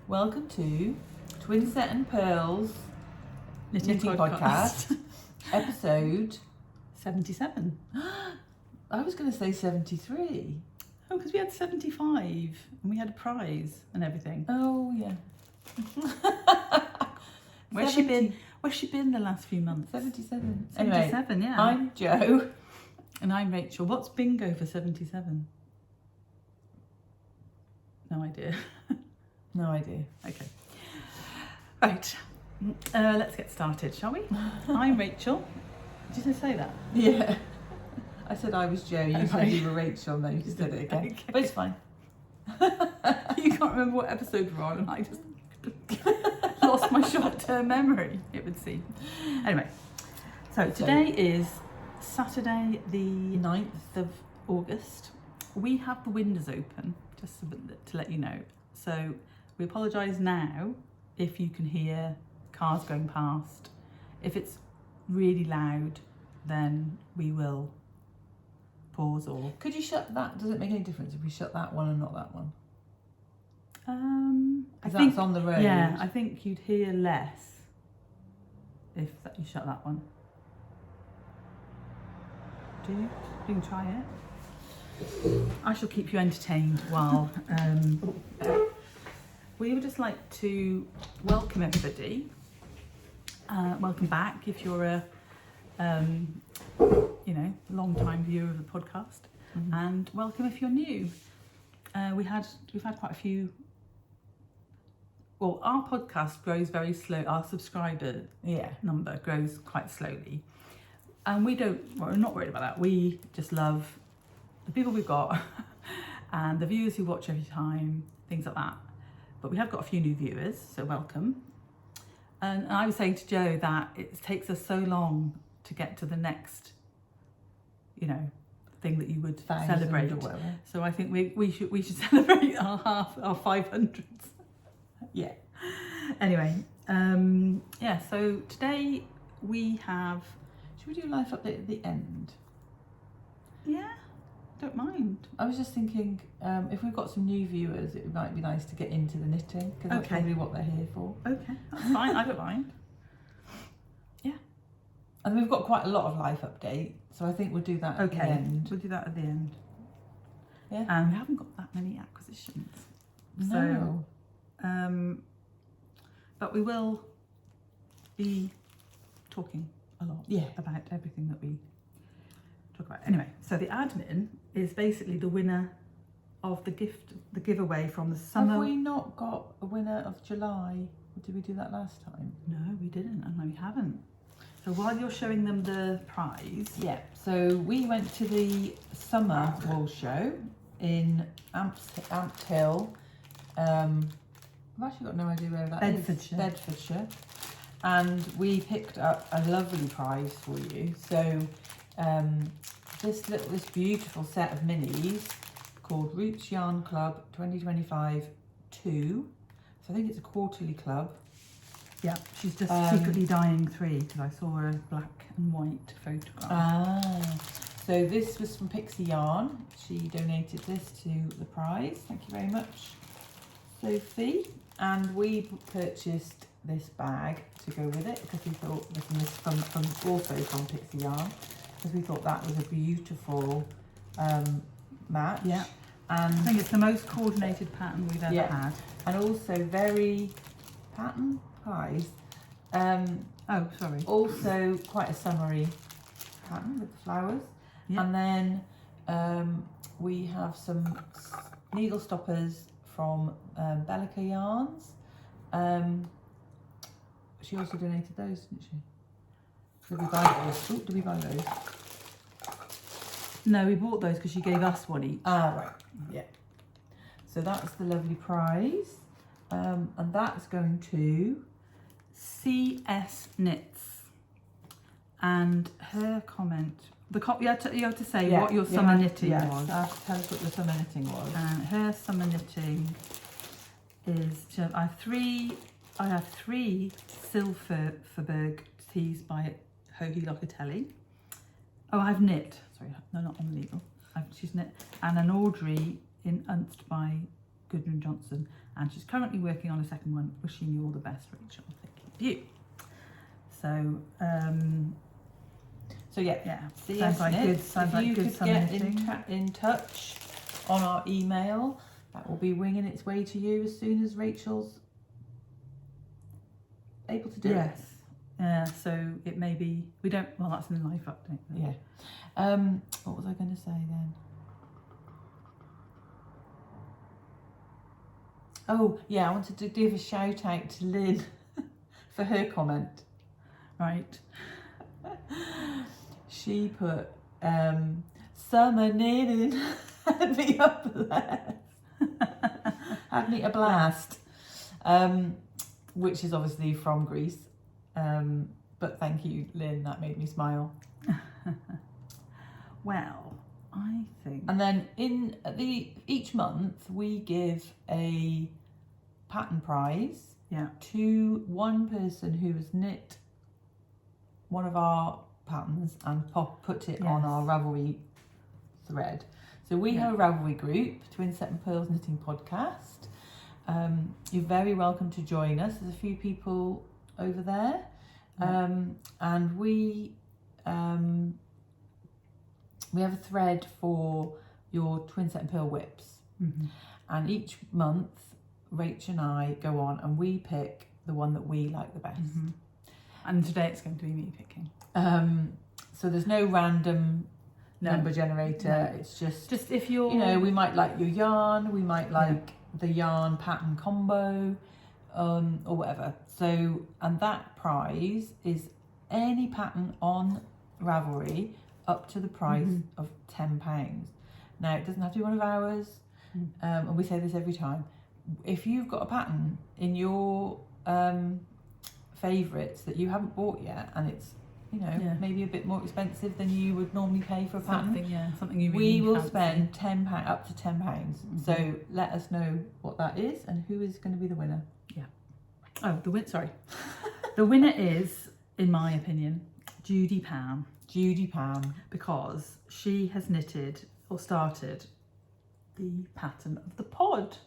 Welcome to Twinset and Purl's Knitting Podcast, episode 77. I was going to say 73. Oh, because we had 75 and we had a prize and everything. Oh, yeah. Where's she been? Where's she been the last few months? 77. 77, anyway, yeah. I'm Jo. And I'm Rachel. What's bingo for 77? No idea. No idea. Okay. Right. Let's get started, shall we? I'm Rachel. Did you say that? Yeah. I said I was Jo, you Okay. said you were Rachel, no, you just said it again. Okay. But it's fine. You can't remember what episode we're on and I just lost my short-term memory, it would seem. Anyway, so today is Saturday the 9th of August. We have the windows open, just to let you know. So we apologise now if you can hear cars going past. If it's really loud, then we will pause or... Could you shut that? Does it make any difference if we shut that one and not that one? I Because think that's on the road. Yeah, I think you'd hear less if you shut that one. Do you? You can try it. I shall keep you entertained while we would just like to welcome everybody. Welcome back if you're a long-time viewer of the podcast, and welcome if you're new. We've had quite a few. Well, our podcast grows very slow. Our subscriber number grows quite slowly, and we're not worried about that. We just love the people we've got and the viewers who watch every time, things like that. But we have got a few new viewers, so welcome. And I was saying to Jo that it takes us so long to get to the next, thing that you would celebrate. Or whatever. So I think we should celebrate our 500s. Yeah. Anyway, so today we have... Should we do a life update at the end? Yeah, don't mind. I was just thinking, if we've got some new viewers, it might be nice to get into the knitting, because that's Okay. probably what they're here for. Okay, that's fine, I don't mind. Yeah. And we've got quite a lot of life update, so I think we'll do that at the end. We'll do that at the end. Yeah. And we haven't got that many acquisitions. No. So, but we will be talking a lot about everything that we talk about. Anyway, so the admin is basically the winner of the giveaway from the summer. Have we not got a winner of July? Or did we do that last time? No, we didn't, and no, we haven't. So while you're showing them the prize... Yeah, so we went to the summer wool show in Amped Hill. I've actually got no idea where that is. Bedfordshire. And we picked up a lovely prize for you. So this beautiful set of minis called Roots Yarn Club 2025 2. So I think it's a quarterly club. Yeah, she's just secretly dyeing 3 because I saw a black and white photograph. So this was from Pixie Yarn. She donated this to the prize. Thank you very much, Sophie. And we purchased this bag to go with it because we thought this also from Pixie Yarn, because we thought that was a beautiful match. Yeah. And I think it's the most coordinated pattern we've ever had. And also very pattern pies. Also quite a summery pattern with the flowers. Yeah. And then we have some needle stoppers from Bellica Yarns. She also donated those, didn't she? Did we buy those? Ooh, did we buy those? No, we bought those because she gave us one each. Ah, right. Yeah. So that's the lovely prize. And that's going to csknits. And her comment... you have to say what your summer knitting was. I have to tell us what your summer knitting was. And her summer knitting is... I have three Silverberg tees by Hohi Locatelli. Oh, I've knit. Sorry, no, not on the needle. She's knit. And an Audrey in Unst by Goodwin Johnson, and she's currently working on a second one. Wishing you all the best, Rachel. Thank you. So, So yeah, sounds like good. Sounds like good could get knitting. in touch on our email, that will be winging its way to you as soon as Rachel's able to do it. Yes. Yeah. So it may be we don't. Well, that's in the live update. Yeah. What was I going to say then? Oh yeah, I wanted to give a shout out to Lynn for her comment. Right. She put summer knitting had me a blast. Had me a blast. Which is obviously from Greece. But thank you, Lynn, that made me smile. Well, I think. And then each month we give a pattern prize to one person who has knit one of our patterns and put it on our Ravelry thread. So we have a Ravelry group, Twinset and Purl's Knitting Podcast. You're very welcome to join us. There's a few people over there. And we have a thread for your Twinset and Purl whips. And each month Rach and I go on and we pick the one that we like the best. And today it's going to be me picking. So there's no random number generator. No. It's just if you're, we might like your yarn, we might like the yarn pattern combo, or whatever. So, and that prize is any pattern on Ravelry up to the price of £10. Now it doesn't have to be one of ours, and we say this every time. If you've got a pattern in your favourites that you haven't bought yet, and it's maybe a bit more expensive than you would normally pay for a pattern, something you really we will fancy. spend £10 up to £10. So let us know what that is and who is going to be the winner. Oh, sorry. The winner is, in my opinion, Judypam. Judypam, because she has knitted or started the pattern of the pod,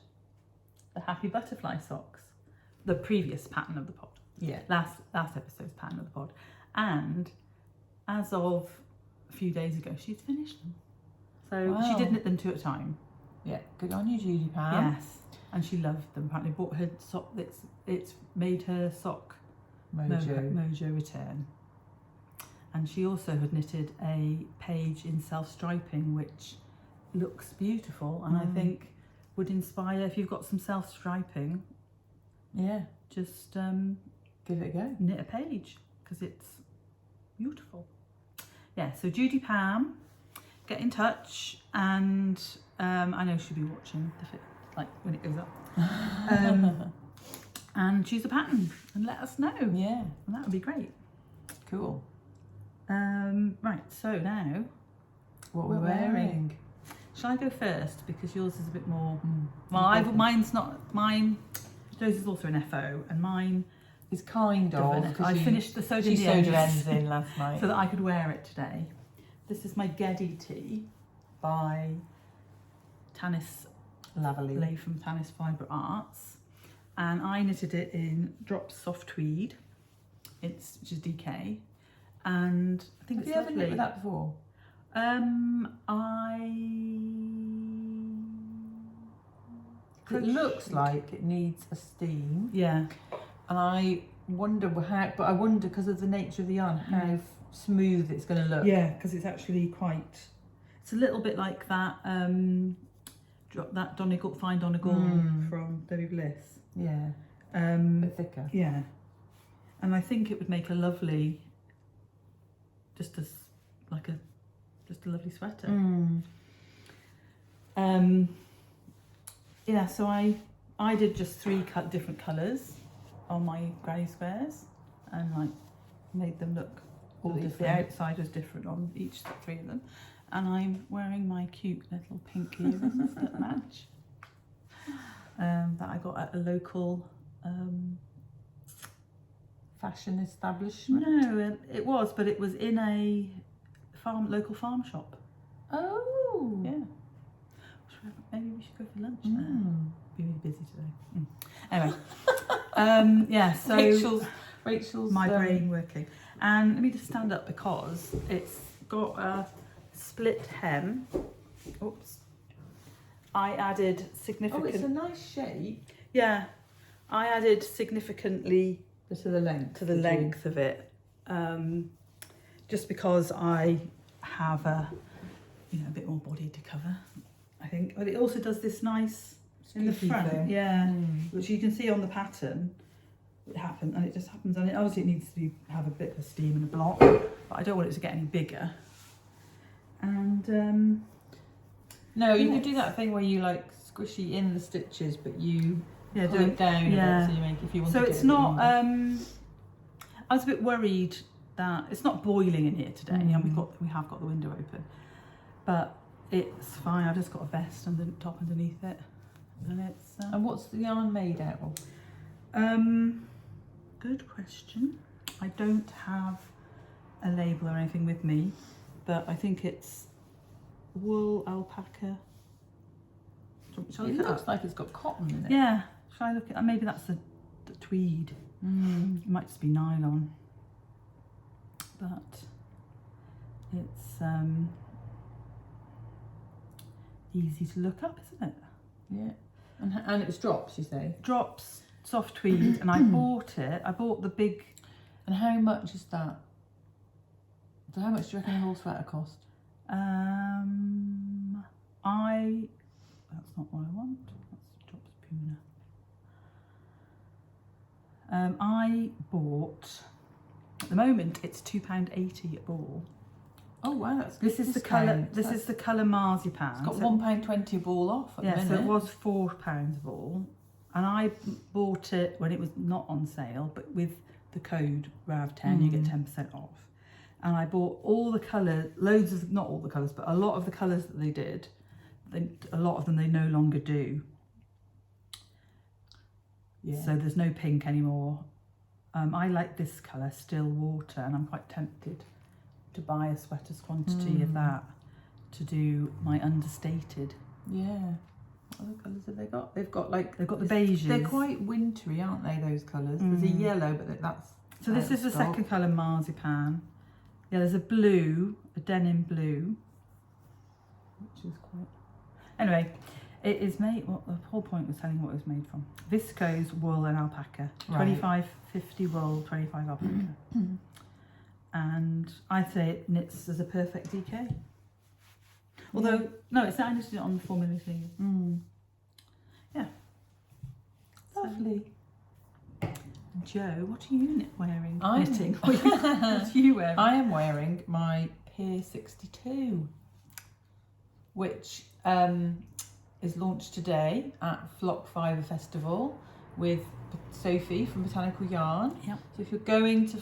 the Happy Butterfly socks, the previous pattern of the pod. Yeah. Last episode's pattern of the pod. And as of a few days ago, she's finished them. So she did knit them 2 at a time. Yeah, good on you, Judypam. Yes, and she loved them. Apparently bought her sock, it's made her sock mojo return. And she also had knitted a page in self-striping, which looks beautiful, and I think would inspire, if you've got some self-striping, just give it a go. Knit a page, because it's beautiful. Yeah, so Judypam, get in touch, and I know she'll be watching when it goes up. And choose a pattern and let us know. Yeah. And that would be great. Cool. Right, so now what we're wearing. Shall I go first? Because yours is a bit more. Well, mine's not. Mine. Joe's is also an FO, and mine is kind of. I finished the sewed she sewed her ends in last night so that I could wear it today. This is my Geddy tee by Tanis Lovely from Tanis Fibre Arts, and I knitted it in Drop Soft Tweed. Which is DK, and I think Have it's you ever lovely. knit with that before? It looks like it needs a steam. Yeah. And I wonder how, but I wonder because of the nature of the yarn how smooth it's going to look. Yeah, because it's actually quite. It's a little bit like that. That Donegal, fine Donegal from Debbie Bliss. Yeah. A bit thicker. Yeah. And I think it would make a lovely, just a lovely sweater. Yeah, so I did just 3 different colours on my granny squares, and made them look all different. The outside was different on each 3 of them, and I'm wearing my cute little pink earrings that match. That I got at a local fashion establishment. No, it was, but it was in a local farm shop. Oh, yeah. Maybe we should go for lunch there. Been really busy today. Anyway, yeah. So Rachel's my brain working, and let me just stand up because it's got a split hem. Oops. I added significant. Oh, it's a nice shape. Yeah, I added significantly To the length. of it, just because I have a bit more body to cover, I think. But it also does this nice in the front, thing. yeah, which you can see on the pattern. It happens, and it just happens, and obviously it needs to have a bit of steam and a block, but I don't want it to get any bigger. And no, you could do that thing where you like squishy in the stitches, but you yeah, pull it down a bit, so you make if you want. So to it's do it not. I was a bit worried that it's not boiling in here today, and we have got the window open, but it's fine. I've just got a vest and the top underneath it, and it's. And what's the yarn made out of? Good question. I don't have a label or anything with me, but I think it's wool, alpaca. Shall I It look looks up? like it's got cotton in it. Yeah. Shall I look at? Maybe that's the tweed. It might just be nylon, but it's easy to look up, isn't it? Yeah. And it's drops, you say? Drops, soft tweed, and I bought it. I bought the big. And how much is that? So how much do you reckon a whole sweater cost? That's not what I want. That's drops Puna. I bought. At the moment, it's £2.80 a ball. Oh wow, that's good. This is the colour. This is the colour marzipan. It's got £1.20 a ball off at the minute. So it was £4 a ball, and I bought it when it was not on sale, but with the code RAV10 you get 10% off. And I bought all the colours, loads of, not all the colours, but a lot of the colours that they did. A lot of them they no longer do. Yeah. So there's no pink anymore. I like this colour, Still Water, and I'm quite tempted to buy a sweater's quantity of that to do my understated. Yeah. What other colours have they got? They've got the beiges. They're quite wintry, aren't they, those colours? There's a yellow, but that's... So this is the second colour, marzipan. Yeah, there's a blue, a denim blue, which is quite... Anyway, it is made... Well, the whole point was telling what it was made from. Viscose, wool and alpaca. Right. 25-50 wool, 25 alpaca. And I'd say it knits as a perfect DK. Although, no, it's not. I knitted it on the 4 mm sleeve. Yeah. Lovely. Joe, what are you wearing? I'm- Knitting. What are you wearing? I am wearing my Pier 62, which is launched today at Flock Fibre Festival with Sophie from Botanical Yarn. Yep. So if you're going to,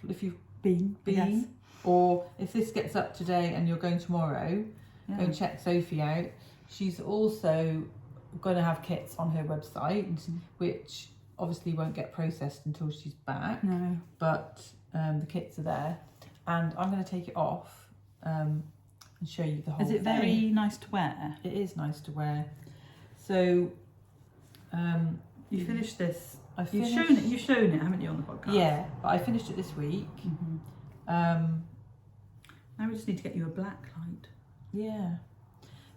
if you've been, Yes. or if this gets up today and you're going tomorrow, Yeah. go and check Sophie out. She's also going to have kits on her website, which obviously won't get processed until she's back. No. But the kits are there, and I'm going to take it off and show you the whole Is it thing. very nice to wear? It is nice to wear. So You finished this. You've You've shown it, haven't you, on the podcast? Yeah, but I finished it this week. Now we just need to get you a black light. Yeah.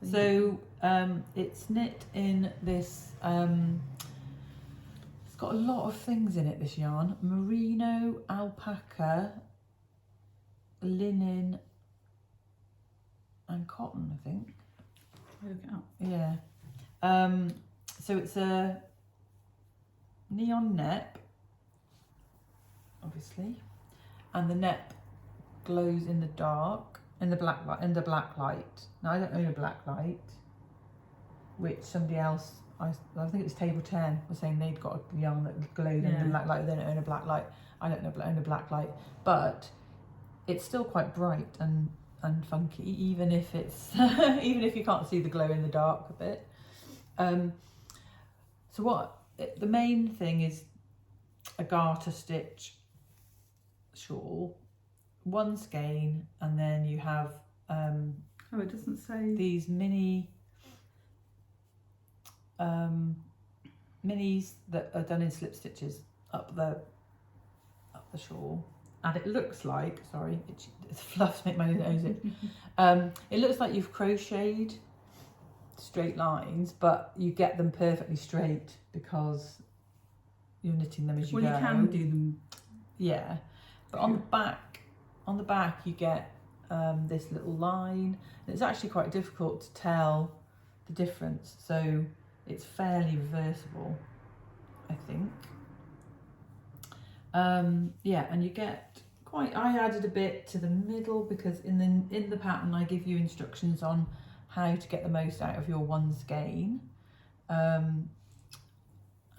So it's knit in this. It's got a lot of things in it. This yarn: merino, alpaca, linen, and cotton. I think. Try to look it up. Yeah. So it's a neon nep, obviously, and the nep glows in the dark, in the black light. Now I don't own a black light, which somebody else, I think it was Table 10, was saying they'd got a yarn that glowed in the black light. They don't own a black light. I don't own a black light, but it's still quite bright and funky, even if it's even if you can't see the glow in the dark a bit. So the main thing is a garter stitch shawl, one skein, and then you have Oh, it doesn't say. these mini minis that are done in slip stitches up the shawl, and it looks like, sorry, it's fluffs make my nose it. It looks like you've crocheted straight lines, but you get them perfectly straight because you're knitting them as you go. Well, you can do them. Yeah, but on the back you get this little line, and it's actually quite difficult to tell the difference. So it's fairly reversible, I think. Yeah, and you get quite. I added a bit to the middle because in the pattern I give you instructions on how to get the most out of your one skein. And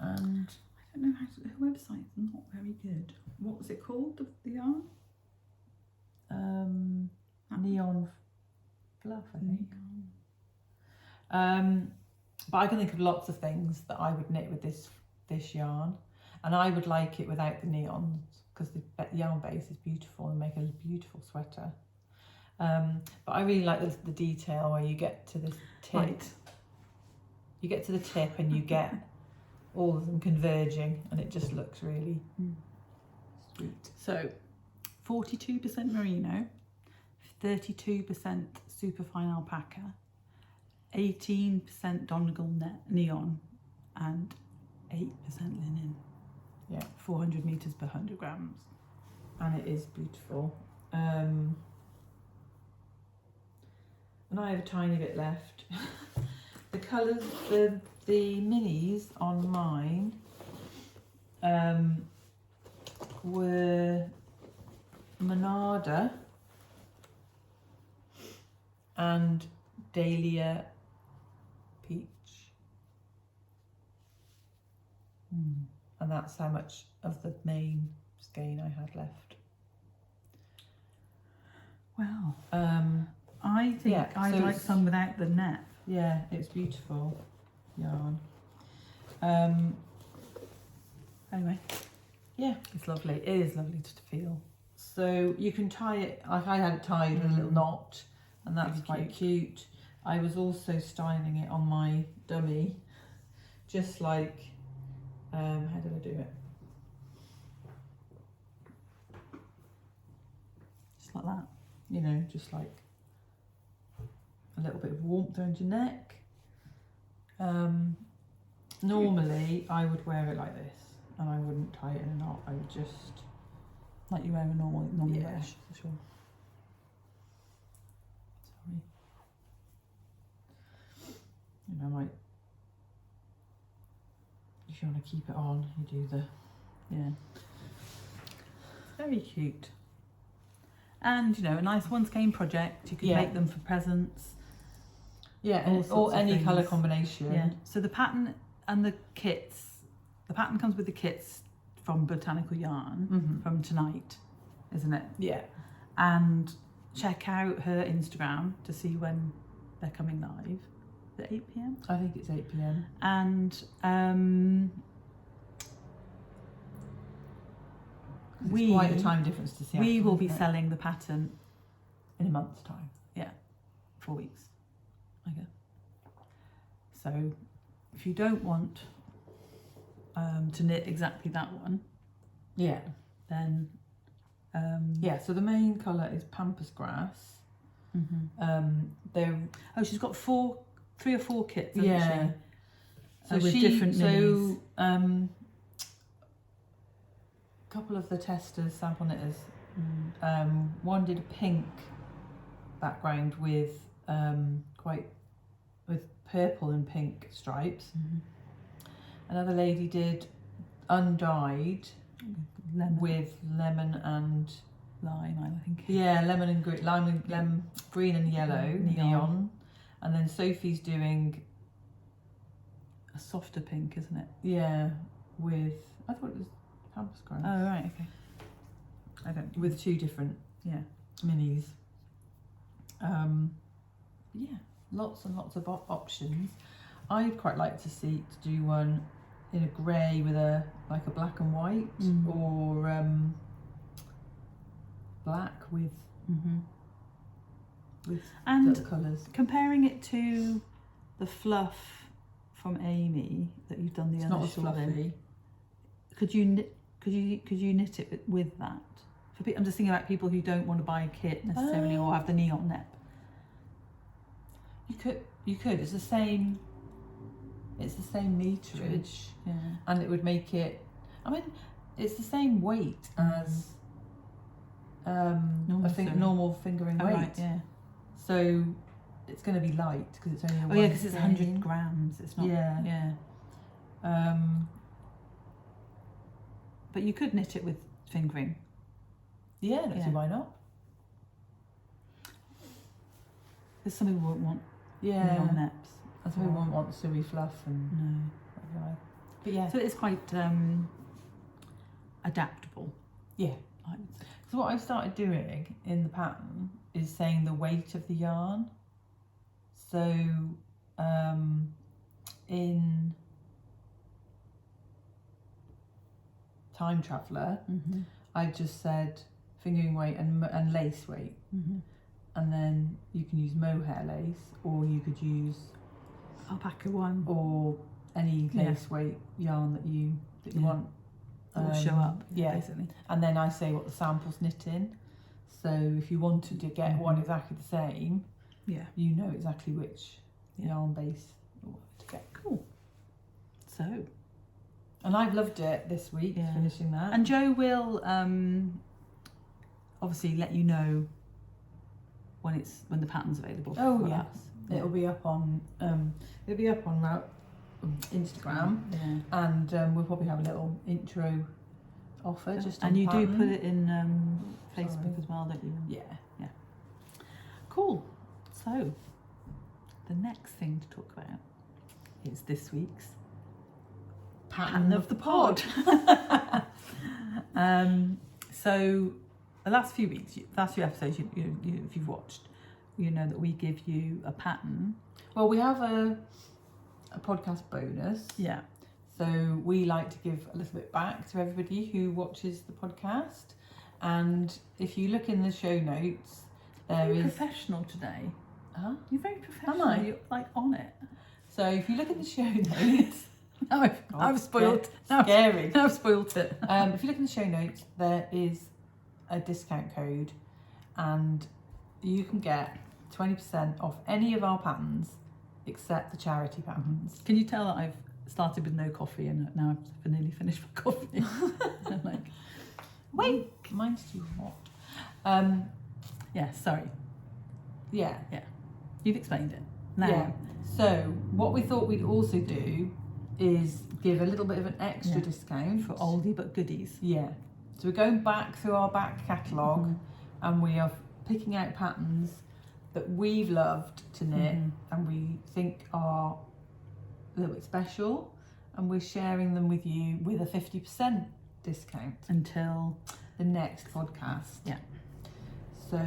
I don't know how to, the website's not very good. What was it called? The yarn? Neon fluff, I think. But I can think of lots of things that I would knit with this yarn, and I would like it without the neons because the yarn base is beautiful and make a beautiful sweater. But I really like the detail where you get to this tip. Right. You get to the tip and you get all of them converging, and it just looks really sweet. So 42% merino, 32% superfine alpaca, 18% Donegal neon, and 8% linen. Yeah, 400 meters per 100 grams. and it is beautiful. And I have a tiny bit left. The colours, the minis on mine were Monada and Dahlia Peach. And that's how much of the main skein I had left. Wow. I think yeah, I'd so like some without the net. Yeah, it's beautiful yarn. Anyway, Yeah, it's lovely. It is lovely to feel. so you can tie it, like I had it tied with a little knot, and that's Really quite cute. I was also styling it on my dummy, just like, how did I do it? Just like that. You know, just like a little bit of warmth around your neck. Normally I would wear it like this, and I wouldn't tie it in a knot. I would just, Like you wear a normal yeah, brush. for sure. Sorry. And I might, if you want to keep it on, you do the, Yeah. Very cute. And you know, a nice one skein project. You could Yeah. make them for presents. yeah, All and, sorts or of any colour things. combination. Yeah. So the pattern and the kits. The pattern comes with the kits from Botanical Yarn from tonight, isn't it? Yeah. And check out her Instagram to see when they're coming live. Is it 8 p.m? I think it's 8 p.m. And It's quite a time difference to see. we will be isn't it? selling the pattern in a month's time. 4 weeks. Okay. So if you don't want to knit exactly that one, Yeah. then Yeah, so the main colour is Pampas Grass. They're she's got 3 or 4 kits, hasn't yeah. she? With different minis. a couple of the testers, sample knitters, one did a pink background with with purple and pink stripes. Another lady did undyed Lemon, with lemon and lime, I think. yeah, lemon and green, lemon, green and yellow neon. And then Sophie's doing A softer pink, isn't it? yeah with, I thought it was Pampas Grass. Oh right, okay. I don't. With 2 different Yeah. minis. Yeah, lots and lots of options. I'd quite like to do one in a grey with a black and white, or black with And little colours. comparing it to the fluff from Amy that you've done the It's other not as shawl in. fluffy. Could you knit it with that? I'm just thinking about people who don't want to buy a kit necessarily or have the neon nep. You could. It's the same meterage. Yeah. And it would make it, I mean, it's the same weight as normal fingering weight. Right, yeah. So it's going to be light because it's only a Oh yeah, because it's 100 grams. It's not. Yeah. But you could knit it with fingering. Yeah, let's see why not. There's some people won't want neon neps. And some people won't want suey fluff and No. But yeah. So it's quite adaptable. Yeah. I would say. So what I've started doing in the pattern is saying the weight of the yarn. So in Time Traveller, I just said fingering weight and lace weight. And then you can use mohair lace, or you could use alpaca one, or any lace weight yarn that you want. Will show up, basically. And then I say what the sample's knit in. So if you wanted to get one exactly the same, you know exactly which yarn base to get. Cool. So, and I've loved it this week, finishing that. And Jo will obviously let you know when the pattern's available. Oh yes, it'll be up on Instagram, and we'll probably have a little intro offer just on and you pattern. do put it in Facebook as well, don't you? Yeah. Cool. So the next thing to talk about is this week's pattern of the pod. So the last few episodes, if you've watched, you know that we give you a pattern. Well, we have a podcast bonus. Yeah. So we like to give a little bit back to everybody who watches the podcast. And if you look in the show notes, there is... professional today. Huh? You're very professional. Am I? You're like on it. So if you look in the show notes... I've spoiled. Scary. Now I've spoiled it. If you look in the show notes, there is a discount code, and you can get 20% off any of our patterns except the charity patterns. Can you tell that I've started with no coffee and now I've nearly finished my coffee? I'm like, wait, mine's too hot. Yeah, sorry. Yeah. You've explained it. Now. Yeah. So what we thought we'd also do is give a little bit of an extra discount for oldie but goodies. Yeah. So we're going back through our back catalogue and we are picking out patterns that we've loved to knit and we think are a little bit special, and we're sharing them with you with a 50% discount until the next podcast. Yeah. So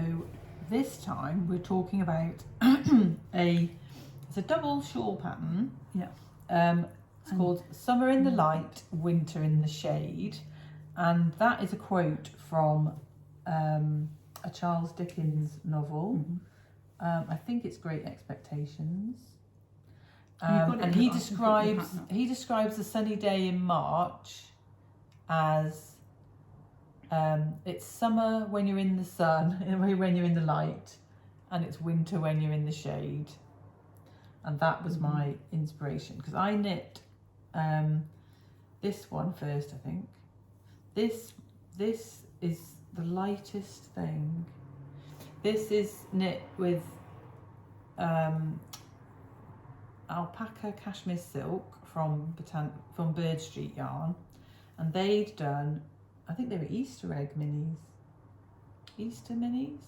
this time we're talking about it's a double shawl pattern. Yeah. It's called Summer in the Light, Winter in the Shade, and that is a quote from a Charles Dickens novel. I think it's Great Expectations. And he describes a sunny day in March as it's summer when you're in the sun, when you're in the light, and it's winter when you're in the shade. And that was my inspiration, because I knit this one first, I think. This is the lightest thing. This is knit with alpaca cashmere silk from Bird Street Yarn, and they'd done, I think they were Easter egg minis. Easter minis?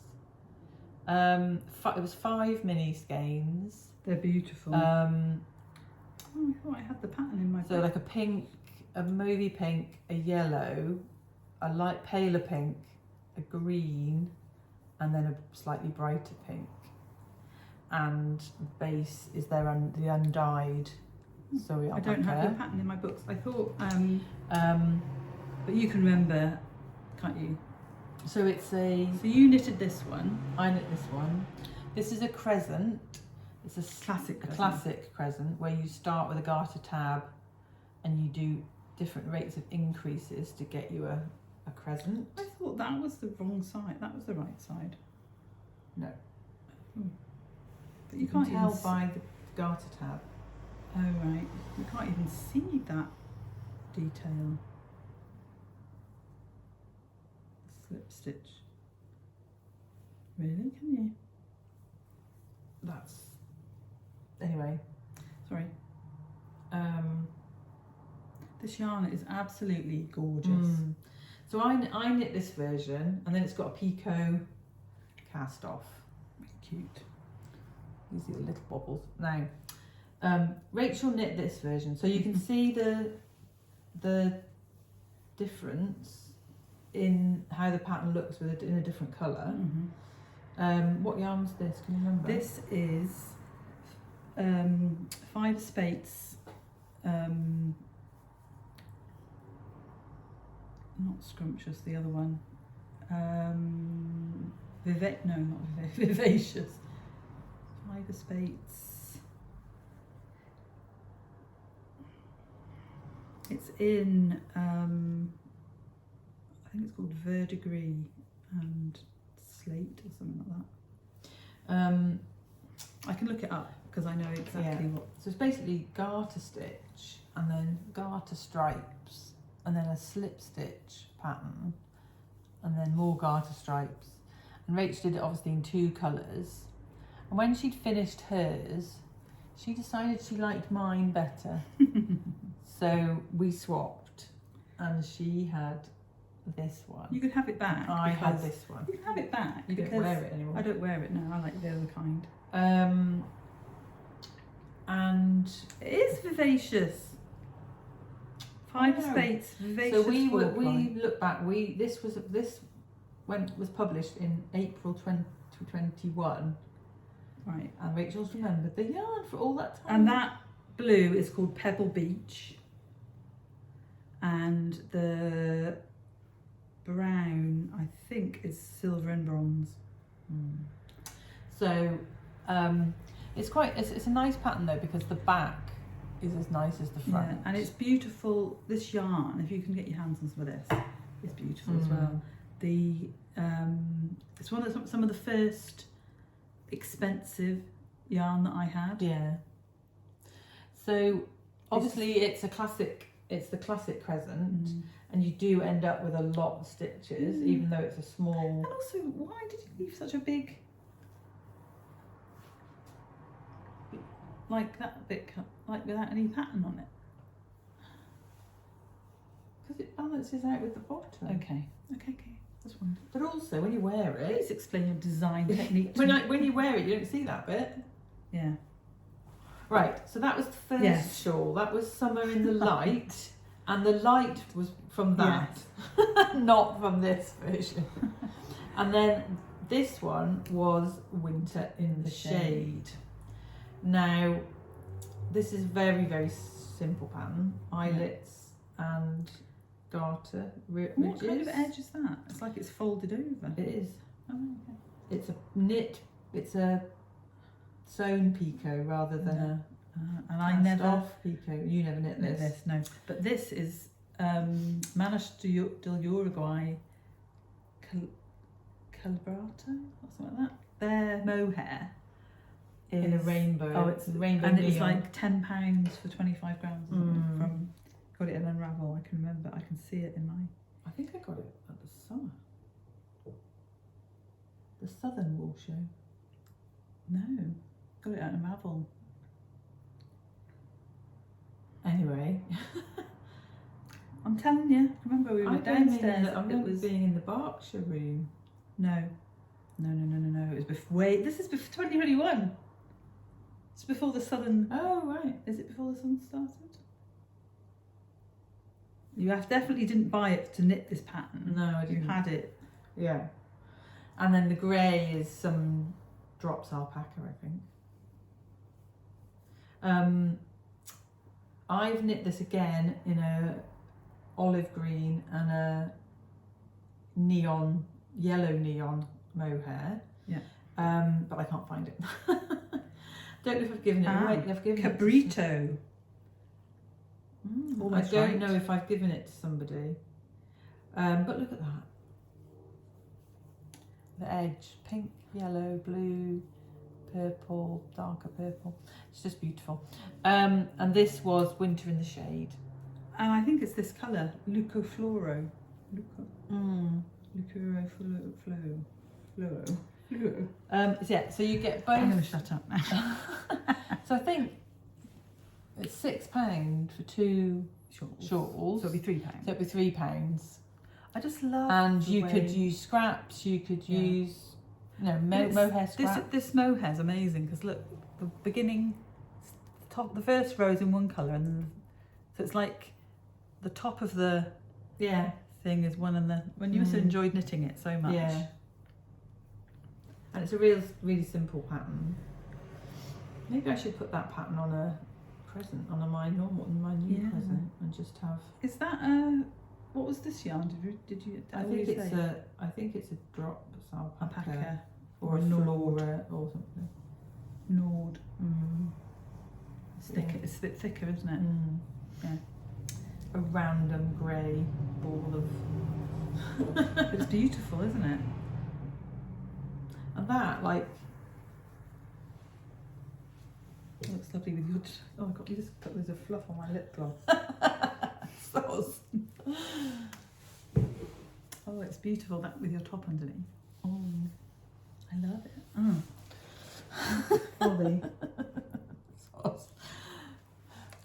It was 5 mini skeins. They're beautiful. I thought I had the pattern in my So like a pink, a mauvey pink, a yellow, a light paler pink, a green, and then a slightly brighter pink. And the base is the undyed Surrey alpaca. I don't have the pattern in my books. I thought, but you can remember, can't you? So it's a... So you knitted this one. I knit this one. This is a crescent, It's a Classic a crescent. classic crescent where you start with a garter tab and you do different rates of increases to get you a crescent. I thought that was the wrong side. That was the right side. No. But You can't can tell even by the garter tab. Oh right, you can't even see that detail. Slip stitch. Really? Can you? That's anyway. Sorry. This yarn is absolutely gorgeous. So I knit this version, and then it's got a picot cast off. Cute. You see the little bobbles. Now, Rachel knit this version, so you can see the difference in how the pattern looks with it in a different colour. What yarn was this? Can you remember? This is 5 Spates. Not scrumptious. The other one. Vivacious. 5 Spates. It's in. I think it's called verdigris and slate or something like that. I can look it up because I know exactly what. So it's basically garter stitch and then garter stripes and then a slip stitch pattern and then more garter stripes. And Rach did it obviously in 2 colours. And when she'd finished hers, she decided she liked mine better. So we swapped and she had this one. You could have it back. I had this one. You can have it back. You don't wear it anymore. I don't wear it now. I like the other kind. And it is vivacious. 5 Spates, vivacious. So we four-ply. look back. This was published in April 2021. Right. And Rachel's remembered the yarn for all that time. And that blue is called Pebble Beach. And the brown, I think, is silver and bronze. So it's a nice pattern though, because the back is as nice as the front. Yeah, and it's beautiful. This yarn, if you can get your hands on some of this, it's beautiful as well. The it's one of some of the first expensive yarn that I had. Yeah. So obviously it's the classic crescent, and you do end up with a lot of stitches, even though it's a small. And also, why did you leave such a big, like that bit, like without any pattern on it? Because it balances out with the bottom. Okay. That's wonderful. But also when you wear it, Please explain your design technique. when you wear it, you don't see that bit. Yeah. Right, so that was the first shawl. That was Summer in the Light, and the light was from that, not from this version. And then this one was Winter in the Shade. Now, this is very, very simple pattern. Eyelets and garter ridges. What kind of edge is that? It's like it's folded over. It is. Oh, okay. It's a knit. It's a sewn picot rather than a and I never off picot. You never knit this. No. But this is Manos del Uruguay Calabrata or something like that. Their mohair is In a rainbow. Oh, it's rainbow and neon. it's like £10 for 25 grams or something from. Got it in Unravel. I can remember. I can see it in my. I think I got it at the summer. The Southern Wool Show. No, got it at Unravel. Anyway, I'm telling you. Remember we were downstairs. I remember being in the Berkshire room. No. It was before. This is before 2021. It's before the Southern. Oh right. Is it before the sun started? You definitely didn't buy it to knit this pattern. No, I You didn't. had it. Yeah. And then the grey is some drops alpaca, I think. I've knit this again in a olive green and a yellow neon mohair. Yeah. But I can't find it. Don't know if I've given it away. I've given Cabrito. I don't know if I've given it to somebody. But look at that. The edge, pink, yellow, blue, purple, darker purple. It's just beautiful. And this was Winter in the Shade. And I think it's this colour, Luco Floro. Lucuro Fluoro. Yeah, so you get both. I'm going to shut up now. So I think it's £6 for 2 shawls. So it'll be £3. So it'd be £3. I just love. And you could use scraps. You could use, mohair scraps. This mohair's amazing because look, the beginning, the first row is in one colour, and then, so it's like the top of the thing is one, and when you must have enjoyed knitting it so much. Yeah. And it's a really simple pattern. Maybe I should put that pattern on a present, on my new present, and just have. Is that what was this yarn? Did you? I think it's a drop alpaca or a Nord or something. Nord. It's thicker. It's a bit thicker, isn't it? Yeah. A random grey ball of. But it's beautiful, isn't it? And that, like, it looks lovely with your. Oh God! You just put loads of fluff on my lip gloss. Oh, it's beautiful that with your top underneath. I love it. Probably.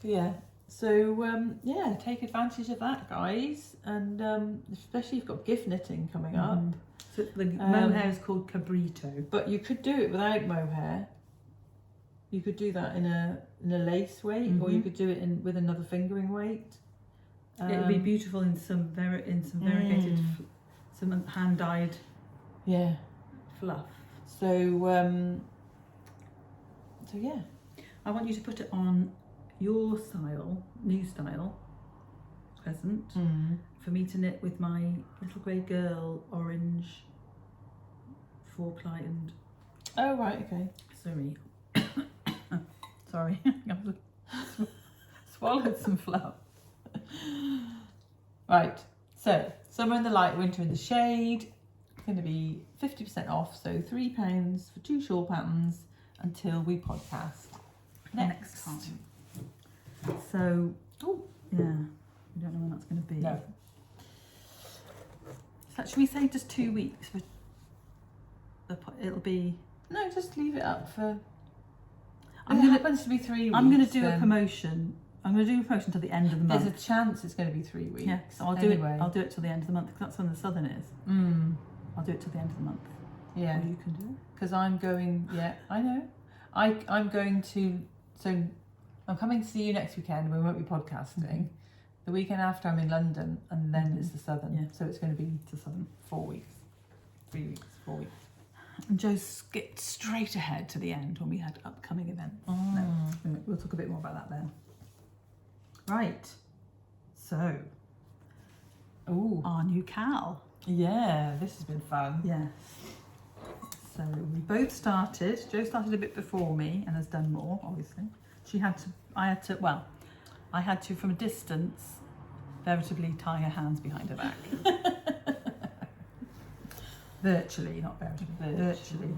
Yeah. So take advantage of that, guys, and especially if you've got gift knitting coming up. So the mohair is called Cabrito. But you could do it without mohair. You could do that in a lace weight, or you could do it with another fingering weight. It would be beautiful in some variegated, some hand dyed fluff. So yeah. I want you to put it on your style, new style present for me to knit with my little grey girl orange 4-ply and. Oh right, okay. Sorry, I swallowed some fluff. Right, so Summer in the Light, Winter in the Shade. It's going to be 50% off, so £3 for 2 shawl patterns until we podcast next time. So, we don't know when that's going to be. No. So should we say just 2 weeks? It'll be. No, just leave it up for. It happens to be 3 weeks. I'm going to do a promotion. I'm going to do a promotion till the end of the month. There's a chance it's going to be 3 weeks. Yeah, so I'll do it till the end of the month because that's when the southern is. I'll do it till the end of the month. Yeah. Or you can do it. Because I'm going. Yeah, I know. I'm going to. So I'm coming to see you next weekend. We won't be podcasting. The weekend after I'm in London, and then it's the southern. Yeah. So it's going to be the southern 4 weeks, 3 weeks, 4 weeks. And Jo skipped straight ahead to the end when we had upcoming events. No, we'll talk a bit more about that then. Right. So, our new Cal. Yeah, this has been fun. Yes. So we both started. Jo started a bit before me and has done more, obviously. I had to, from a distance, veritably tie her hands behind her back. Virtually, not veritably. Virtually.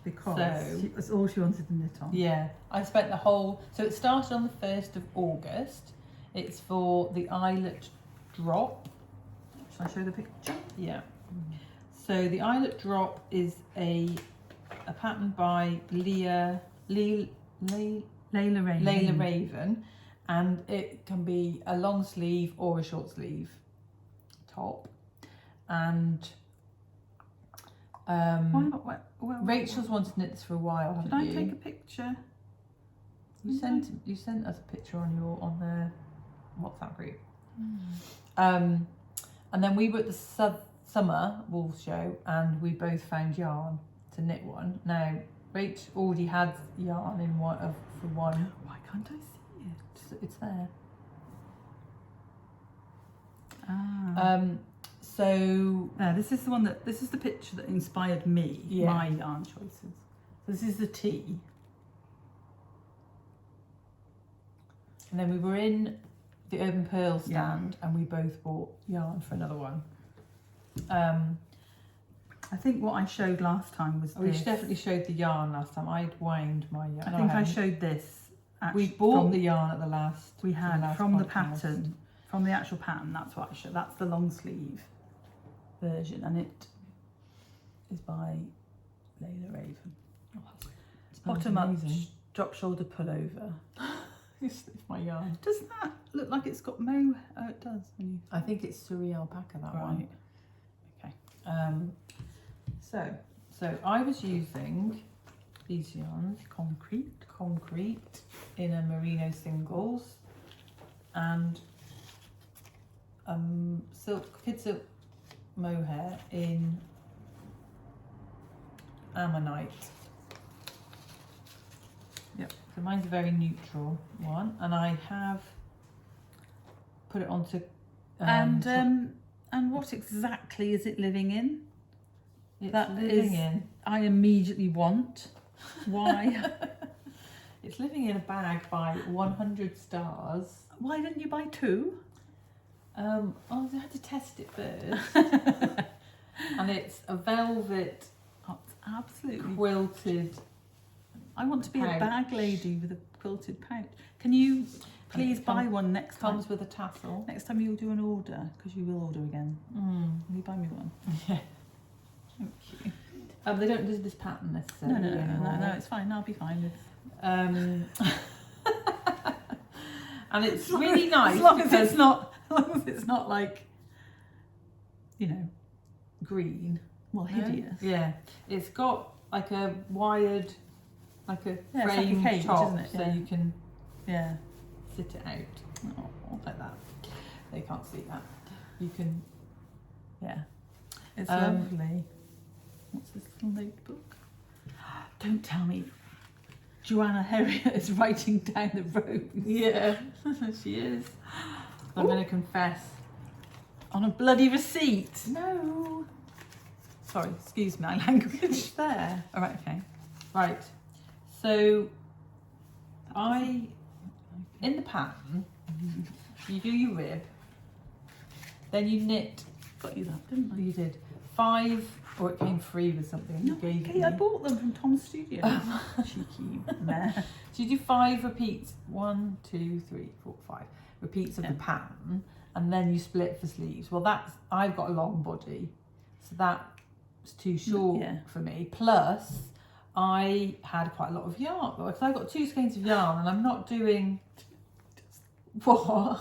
Because that's all she wanted to knit on. Yeah. I spent the whole... So it started on the 1st of August. It's for the Islet Drop. Shall I show the picture? Yeah. So the Islet Drop is a pattern by Leila Raven, and it can be a long sleeve or a short sleeve top. And Rachel's wanted to knit this for a while. Did I take a picture? You sent us a picture on the WhatsApp group. And then we were at the summer wool show, and we both found yarn to knit one. Now Rach already had yarn in for one. Why can't I see it? It's there. So this is the picture that inspired me, my yarn choices. So this is the tea. And then we were in the Urban Purl stand and we both bought yarn for another one. I think what I showed last time was We this. definitely showed the yarn last time. I'd wound my yarn. I think I showed this. We bought the yarn at the last. We had from the podcast. pattern, from the actual pattern. That's what I showed. That's the long sleeve version, and it is by Leila Raven. Oh, Bottom up, drop shoulder pullover. It's my yarn. Does that look like it's got mo? Oh, it does. When you... I think it's Surrey alpaca, that one. Okay. So I was using these yarns, Concrete in a merino singles, and kid silk mohair in ammonite. Yep. So mine's a very neutral one, and I have put it onto. And what exactly is it living in? It's that living is- in. I immediately want. Why? It's living in a bag by 100 stars. Why didn't you buy two? I had to test it first, and it's a velvet That's absolutely. quilted. I want to be a pouch. bag lady with a quilted pouch. Can you please it buy comes- one next time? Comes with a tassel. Next time you'll do an order, because you will order again. Will you buy me one? Yeah. Thank you. They don't do this pattern necessarily. No, anymore. it's fine. I'll be fine with. And it's really nice As long as because it's not. As long as it's not like, you know, green. well, hideous. Yeah, it's got like a wired, like a Yeah, it's like a frame cage, top, isn't it? so Yeah. you can Yeah. sit it out Oh, like that. They can't see that. You can. yeah. It's Um, lovely. What's this little notebook? Don't tell me Joanna Herriot is writing down the road Yeah, she is. I'm going to confess. on a bloody receipt. No. Sorry, excuse my language. It's there. All right, okay. Right. So, in the pattern, you do your rib, then you knit. Got you that, didn't I? You did 5, or it came free with something. You No, gave okay, me. I bought them from Tom's studio. Cheeky mare. So you do 5 repeats. 1, 2, 3, 4, 5 repeats of Yeah. the pattern, and then you split for sleeves. Well, I've got a long body, so that's too short Yeah. for me. Plus, I had quite a lot of yarn because I got 2 skeins of yarn, and I'm not doing what.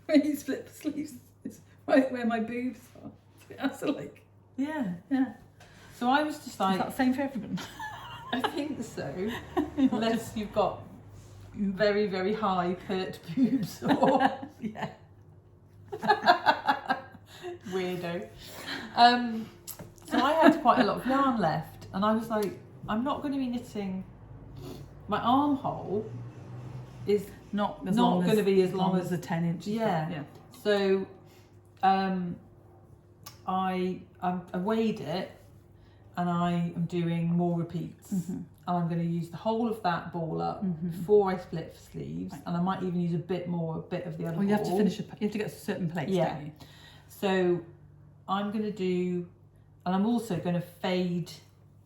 When you split the sleeves, it's right where my boobs are. That's like, Yeah. yeah. So I was just Is like, that the same for everyone? I think so. Unless you've got very, very high pert boobs or Yeah. weirdo. So I had quite a lot of yarn left, and I was like, I'm not going to be knitting. My armhole is Not going to be as long as the 10 inches. Yeah. Yeah. so. I weighed it, and I am doing more repeats. And I'm going to use the whole of that ball up before I split for sleeves, Right. and I might even use a bit of the other Well, you have to ball. finish. You have to get to a certain place, Yeah. don't you? So I'm going to do, and I'm also going to fade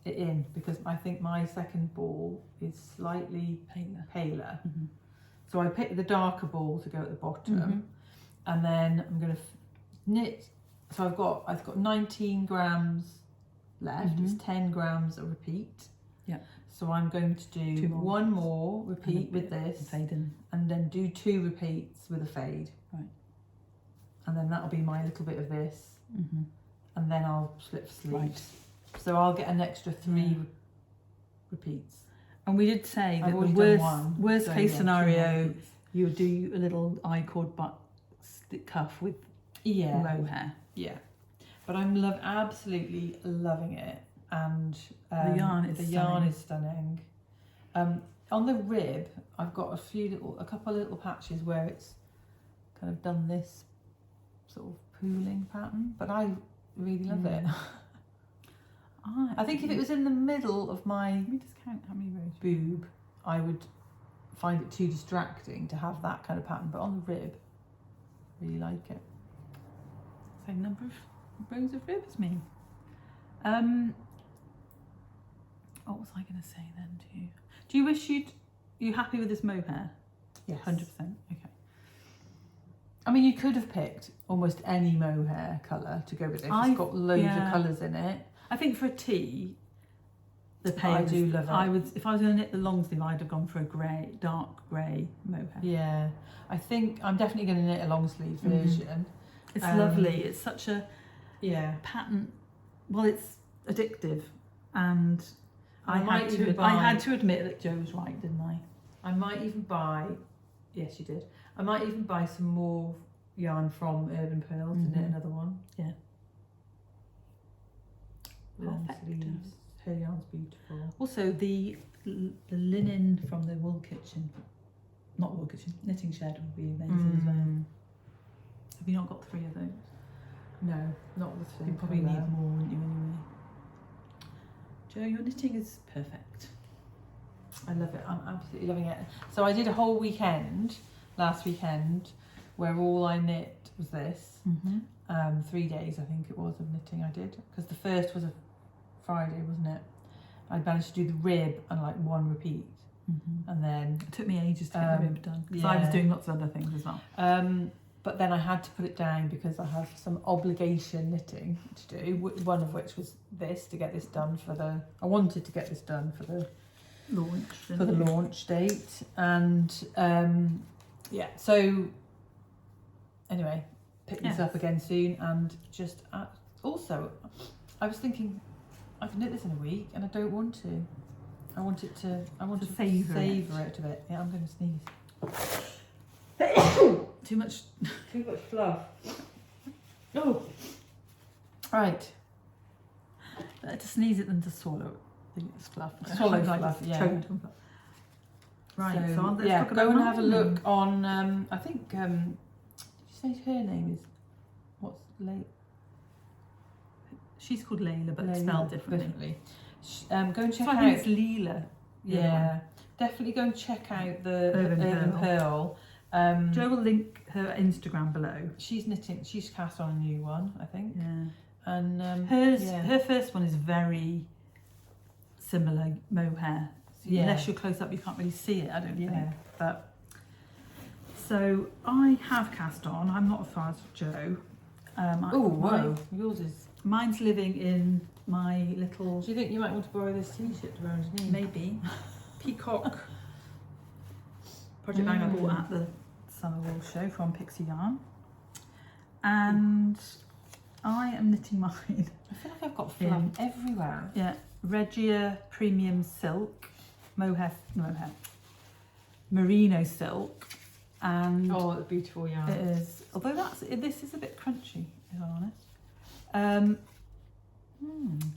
it in because I think my second ball is slightly paler. So I picked the darker ball to go at the bottom, and then I'm going to knit. So I've got 19 grams left. It's 10 grams a repeat. Yeah. So I'm going to do 2 more. 1 more repeat with this, Fade in. and then do 2 repeats with a fade. Right. And then that'll be my little bit of this, and then I'll split for sleeves. Right. So I'll get an extra 3 Yeah. repeats. And we did say I've that the already worst, done one, worst so case yeah, 2 more scenario, repeats. you would do a little I-cord cuff with Yeah. mohair. Yeah, but I'm absolutely loving it, and The yarn is stunning. is stunning. On the rib, I've got a couple of little patches where it's kind of done this sort of pooling pattern, but I really love it. I think if it was in the middle of my Let me just count how many rows. boob, I would find it too distracting to have that kind of pattern, but on the rib, really like it. Same number of rows of rib as me. What was I going to say then to you? Do you wish you happy with this mohair? Yes. 100%. Okay. I mean, you could have picked almost any mohair colour to go with it. It's got loads of colours in it. I think for a tee, the I palest, do love it. If I was going to knit the long sleeve, I'd have gone for a grey, dark grey mohair. Yeah, I think I'm definitely going to knit a long sleeve version. It's lovely. It's such a pattern. Well, it's addictive, and I had to admit that Jo was right, didn't I? I might even buy. Yes, you did. I might even buy some more yarn from Urban Purl to knit another one. Yeah. Long Perfect. sleeves. Her yarn's beautiful. Also, the linen from the knitting shed would be amazing as well. Have you not got 3 of those? No, not the same. You probably colour. need more, wouldn't you, anyway? Jo, your knitting is perfect. I love it. I'm absolutely loving it. So I did a whole weekend, last weekend, where all I knit was this. 3 days, I think it was, of knitting I did. Because the first was a Friday, wasn't it? I managed to do the rib and like 1 repeat. And then... It took me ages to get the rib done. Because I was doing lots of other things as well. But then I had to put it down because I have some obligation knitting to do. One of which was this, to get this done for the... I wanted to get this done for the... launch date. And so anyway, pick this up again soon. And just also I was thinking, I can knit this in a week and I don't want to. I want to savour it a bit. Yeah, I'm going to sneeze. Too much fluff. Oh, right. Better to sneeze it than to swallow the fluff. Swallow fluff, yeah. Right, so let's talk go about and have a mine. look on, I think, did you say her name is, what's Leila? She's called Leila, but spelled differently. Go and check I out. think it's Leila. Yeah, definitely go and check out the Urban Purl. Jo will link her Instagram below. She's knitting, she's cast on a new one, I think. Yeah. And her first one is very similar mohair. So unless you're close up, you can't really see it, I don't think. But so I have cast on. I'm not as far as Jo. Whoa! Yours is. Mine's living in my little. Do you think you might want to borrow this T-shirt to wear underneath? Maybe peacock project bag I bought at the Summer Wool Show from Pixie Yarn, and I am knitting mine. I feel like I've got fluff everywhere. Yeah, Regia Premium Silk, mohair, merino silk, and it's beautiful yarn. it is. Although this is a bit crunchy, if I'm honest.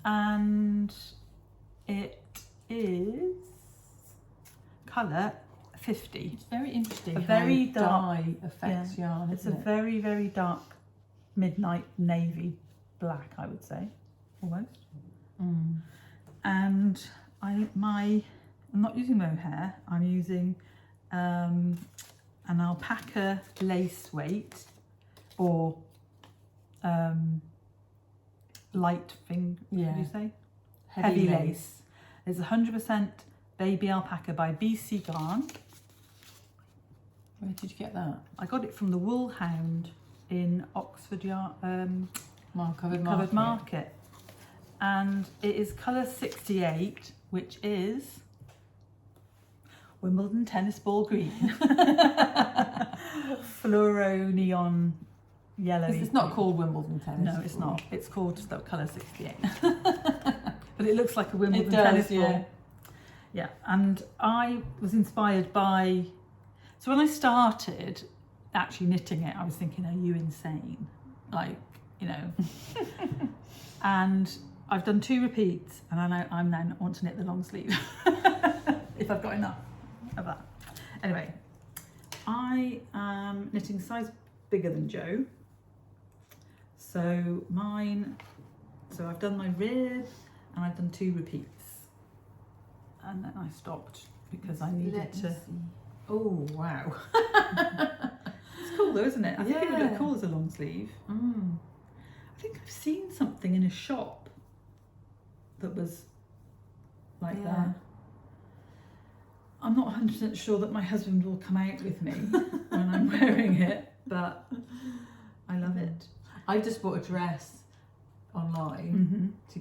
And it is colour 50. It's very interesting. A very how dark dye affects yarn. It's a very, very dark midnight navy black, I would say, almost. And I'm not using mohair. I'm using an alpaca lace weight or light thing. What do you say? Heavy lace. It's 100% baby alpaca by BC Garn. Where did you get that? I got it from the Wool Hound in Oxford Covered Market. And it is colour 68, which is Wimbledon tennis ball green. Fluoro neon yellow. It's not called Wimbledon tennis. No, it's not. It's called just colour 68. But it looks like a Wimbledon tennis ball. Yeah, and I was inspired by... So when I started actually knitting it, I was thinking, are you insane? Like, you know. And I've done 2 repeats, and I now want to knit the long sleeve. If I've got enough of that. Anyway, I am knitting size bigger than Jo. So I've done my rib, and I've done 2 repeats. And then I stopped because I needed to... Oh, wow. It's cool though, isn't it? I think it would Yeah. look cool as a long sleeve. Mm. I think I've seen something in a shop that was like Yeah. that. I'm not 100% sure that my husband will come out with me when I'm wearing it, but I love it. I just bought a dress online to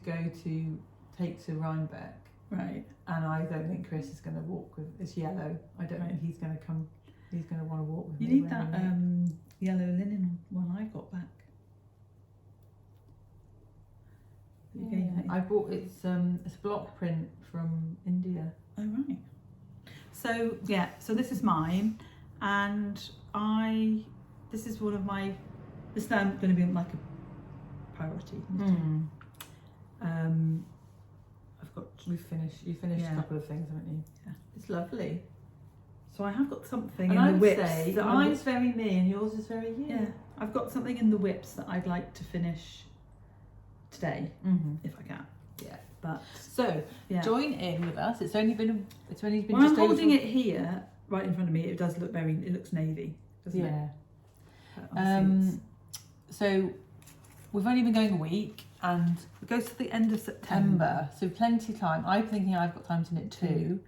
take to Rhinebeck, Right. and I don't think Chris is going to walk with. It's yellow. I don't think he's going to come. He's going to want to walk with You me. need that wearing yellow linen one I got back. it. You gave me. I bought it's block print from India. Oh right. So yeah, so this is mine, and this is one of my. This is now going to be like a priority. I've got. You finished Yeah. a couple of things, haven't you? Yeah. It's lovely. So I have got something And in I the would whips. say that mine's very me and yours is very you. Yeah, I've got something in the whips that I'd like to finish today, if I can. Yeah. But So yeah, join in with us. It's only been when I'm just holding over... it here, right in front of me, it does look it looks navy, doesn't it? Yeah. But obviously So we've only been going a week, and it goes to the end of September. so plenty of time. I'm thinking I've got time to knit too,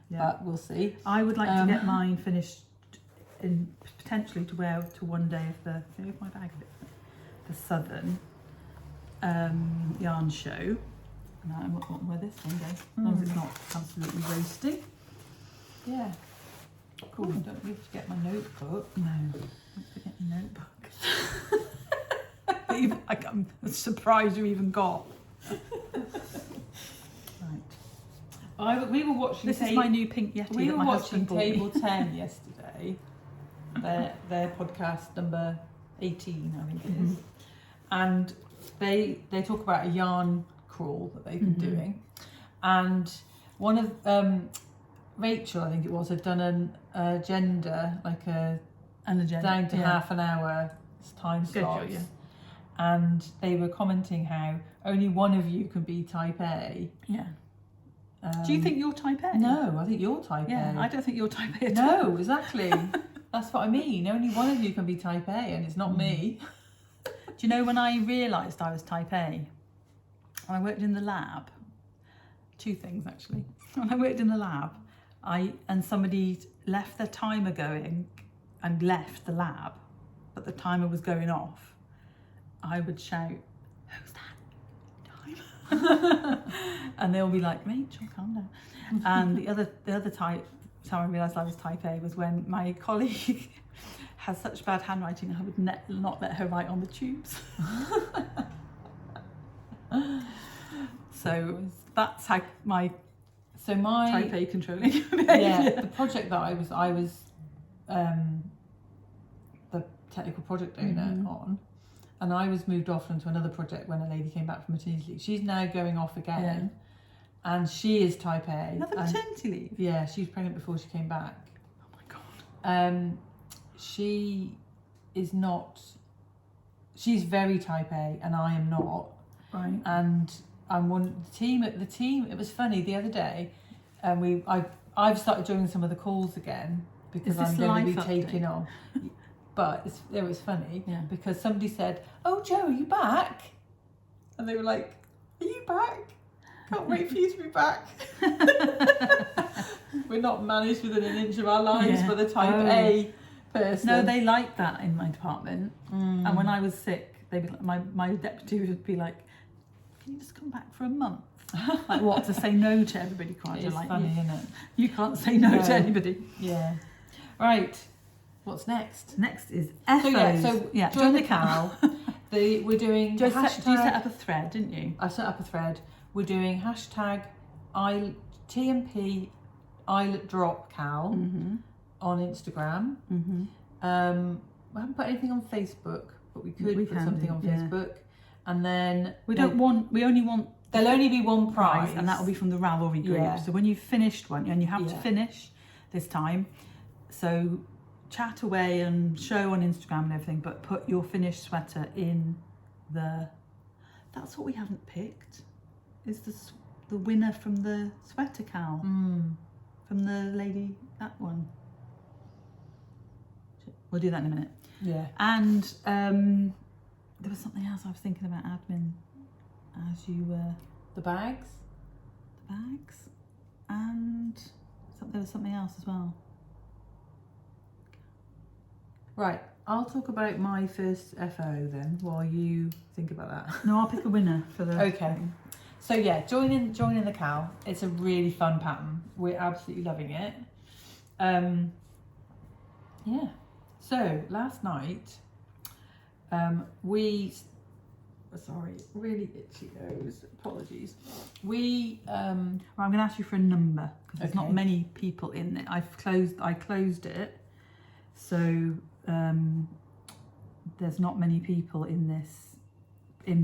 Yeah. but we'll see. I would like to get mine finished in potentially to wear to one day of the my bag of it, the Southern yarn show. And I want to wear this one day, as long as it's not absolutely roasting. Yeah. Cool. I don't need to get my notebook. No, don't forget your notebook. I'm surprised you even got. Right. We were watching. This is my new pink Yeti We that were my watching husband bought me. Table 10 yesterday. Their podcast number 18, I think it is, and they talk about a yarn crawl that they've been doing, and one of Rachel, I think it was, had done an agenda, like an agenda down to half an hour time slots, and they were commenting how only one of you can be type A. Yeah. Do you think you're type A? No, I think you're type A. I don't think you're type A at all. No, exactly. That's what I mean. Only one of you can be type A, and it's not me. Do you know when I realised I was type A? When I worked in the lab, two things actually. When I worked in the lab, and somebody left their timer going and left the lab, but the timer was going off, I would shout, "Who's that? Time?" And they'll be like, "Rachel, calm down." And the other time I realised I was type A was when my colleague has such bad handwriting, I would not let her write on the tubes. So that's how my type A controlling behaviour. Yeah, the project that I was the technical project owner on, and I was moved off onto another project when a lady came back from maternity leave. She's now going off again, and she is type A. Another maternity leave? Yeah, she was pregnant before she came back. Oh my God. She is not. She's very type A, and I am not. Right. And I'm one the team. It was funny the other day, and I've started joining some of the calls again because I'm going to be taking on. But it was funny because somebody said, "Oh, Joe, are you back?" And they were like, "Are you back? Can't wait for you to be back." We're not managed within an inch of our lives for the type A person. No, they like that in my department. And when I was sick, they'd be like, my deputy would be like, "Can you just come back for a month?" Like what, to say no to everybody? Quite It's like funny, you. isn't it? You can't say no to anybody. Yeah. Right. What's next? Next is Ethos. Join the Cal. We're doing You hashtag. set up a thread, didn't you? I set up a thread. We're doing hashtag TMP Islet Drop Cal on Instagram. I haven't put anything on Facebook, but we could put something on Facebook. And then we only want. There'll only be one prize, and that will be from the Ravelry group. Yeah. So when you've finished one, and you have to finish this time, so chat away and show on Instagram and everything, but put your finished sweater in the. That's what we haven't picked. Is the winner from the sweater cal from the lady, that one. We'll do that in a minute. Yeah. And there was something else I was thinking about admin as you were... The bags? The bags. And there was something else as well. Right, I'll talk about my first FO then, while you think about that. No, I'll pick a winner for the... Okay. So yeah, join in the Cal. It's a really fun pattern. We're absolutely loving it. Yeah. So last night, really itchy nose. Apologies. I'm going to ask you for a number because there's not Okay. many people in it. I closed it, so there's not many people in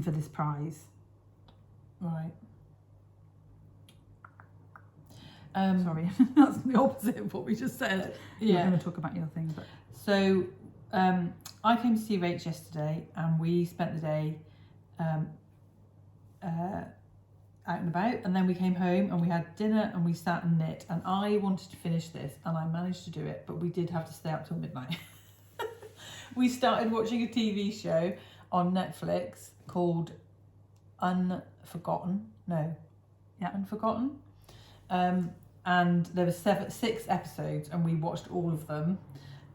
for this prize. Right. Sorry, that's the opposite of what we just said. Yeah. We're going to talk about your thing, but So I came to see Rach yesterday, and we spent the day out and about, and then we came home and we had dinner and we sat and knit, and I wanted to finish this and I managed to do it, but we did have to stay up till midnight. We started watching a TV show on Netflix called Unforgotten. And there were 6 episodes, and we watched all of them,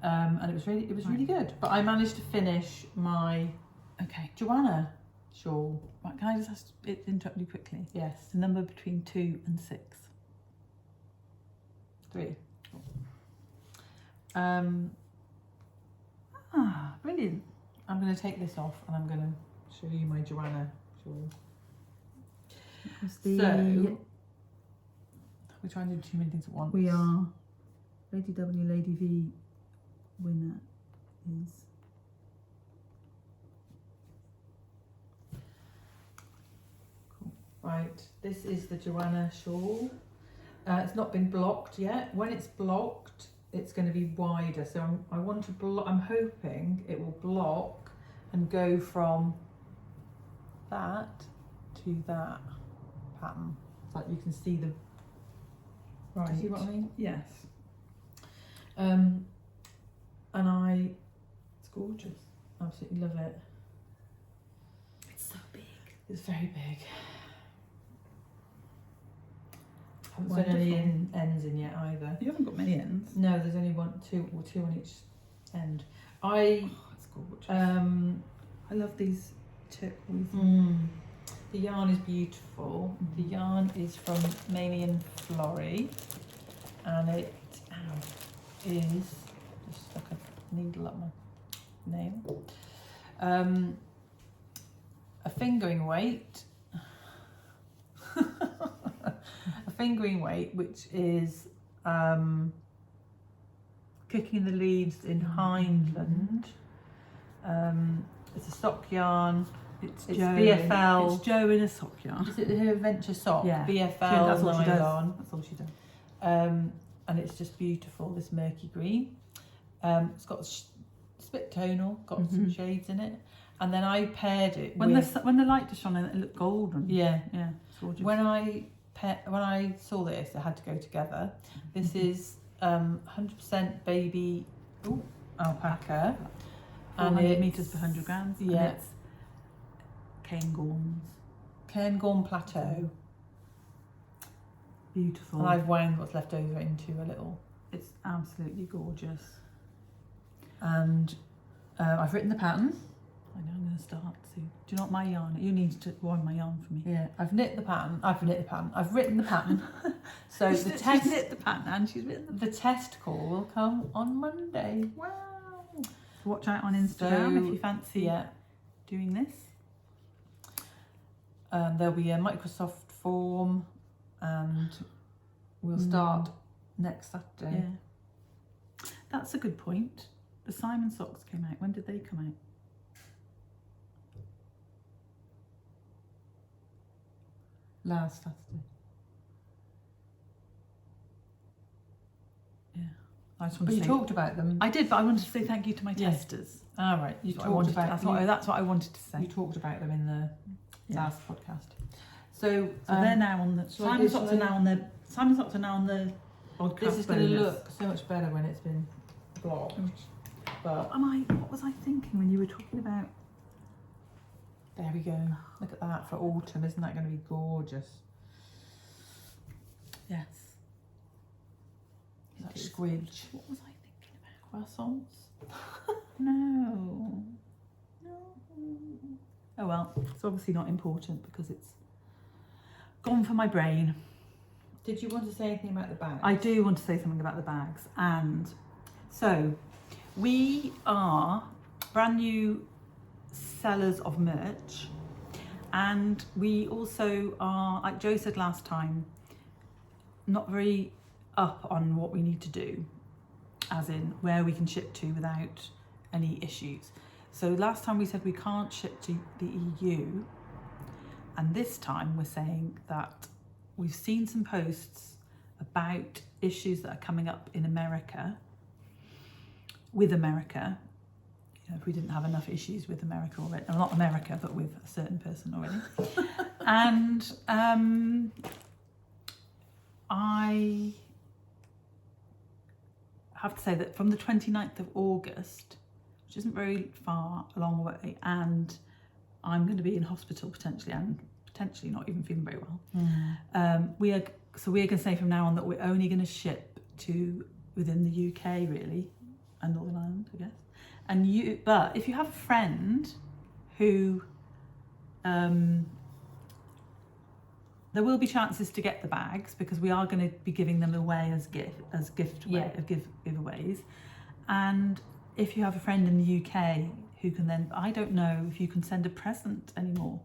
and it was really good. But I managed to finish my Joanna shawl. right, can I just ask, interrupt you quickly? Yes, The number between 2 and 6. 3. Brilliant. I'm going to take this off and I'm going to show you my Joanna shawl. So we're trying to do too many things at once. We are Lady W, Lady V winner is... Right, this is the Joanna shawl. It's not been blocked yet. When it's blocked, it's going to be wider. So I'm hoping it will block and go from that to that pattern. So that you can see the... Right. Do you see what I mean? Yes. And it's gorgeous. Absolutely love it. It's so big. It's very big. Haven't done any ends in yet either. You haven't got many ends. No, there's only two on each end. It's gorgeous. I love these turquoise. The yarn is beautiful. The yarn is from Mamie and Florrie, and it is just stuck a needle up my nail. A fingering weight. A fingering weight, which is Kicking the Leaves in Hindland. It's a sock yarn. It's BFL. It's Jo in a sock yarn. Is it her Adventure sock? Yeah. BFL That's all she does. nylon. That's all she does. And it's just beautiful, this murky green. It's got split tonal, got some shades in it. And then I paired it When with... the light just shone, it looked golden. Yeah. Yeah, it's gorgeous. When I saw this, it had to go together. This is 100% baby alpaca. 400 metres per 100 grams. Yeah. And it's Cairngorm Plateau. Beautiful. And I've wound what's left over into a little... It's absolutely gorgeous. And I've written the pattern. I know I'm going to start soon. Do you know what my yarn? You need to wind my yarn for me. Yeah, I've knit the pattern. I've written the pattern. So She's knit the pattern and she's written the test call will come on Monday. Wow. So watch out on Instagram if you fancy doing this. There'll be a Microsoft form, and we'll start next Saturday. Yeah. That's a good point. The Simon socks came out. When did they come out? Last Saturday. Yeah. I just want But to you say, talked about them. I did, but I wanted to say thank you to my Yeah. testers. All right. You That's talked about that's what I wanted to say. You talked about them in the Yeah. last podcast. So they're now on the Simon socks are now on the podcast. This is going to bonus. look so much better when it's been blocked. but What was I thinking when you were talking about? there we go. Look at that for autumn. Isn't that going to be gorgeous? Yes. Such It is. squidge. What was I thinking about? Croissants. No. Oh well, it's obviously not important because it's gone for my brain. Did you want to say anything about the bag? I do want to say something about the bags. And so we are brand new sellers of merch, and we also are, like Jo said last time, not very up on what we need to do, as in where we can ship to without any issues. So last time we said we can't ship to the EU, and this time we're saying that we've seen some posts about issues that are coming up in America, with America. You know, if we didn't have enough issues with America already, or not America, but with a certain person already. And I have to say that from the 29th of August, which isn't very far along the way, and I'm going to be in hospital potentially, and potentially not even feeling very well. We are going to say from now on that we're only going to ship to within the UK, really, and Northern Ireland, I guess. And but if you have a friend who, there will be chances to get the bags, because we are going to be giving them away as giveaways. And if you have a friend in the UK who can then, I don't know if you can send a present anymore.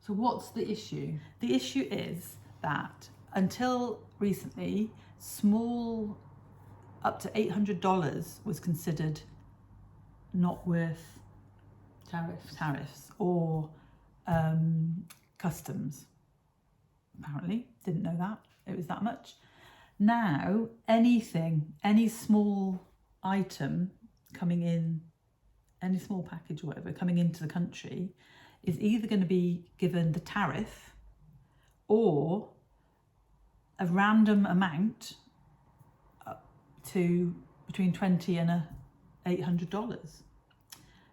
So what's the issue? The issue is that until recently, small, up to $800 was considered not worth tariffs or customs. Apparently, didn't know that it was that much. Now, any small item coming in, any small package or whatever coming into the country, is either going to be given the tariff or a random amount up to between $20 and $800.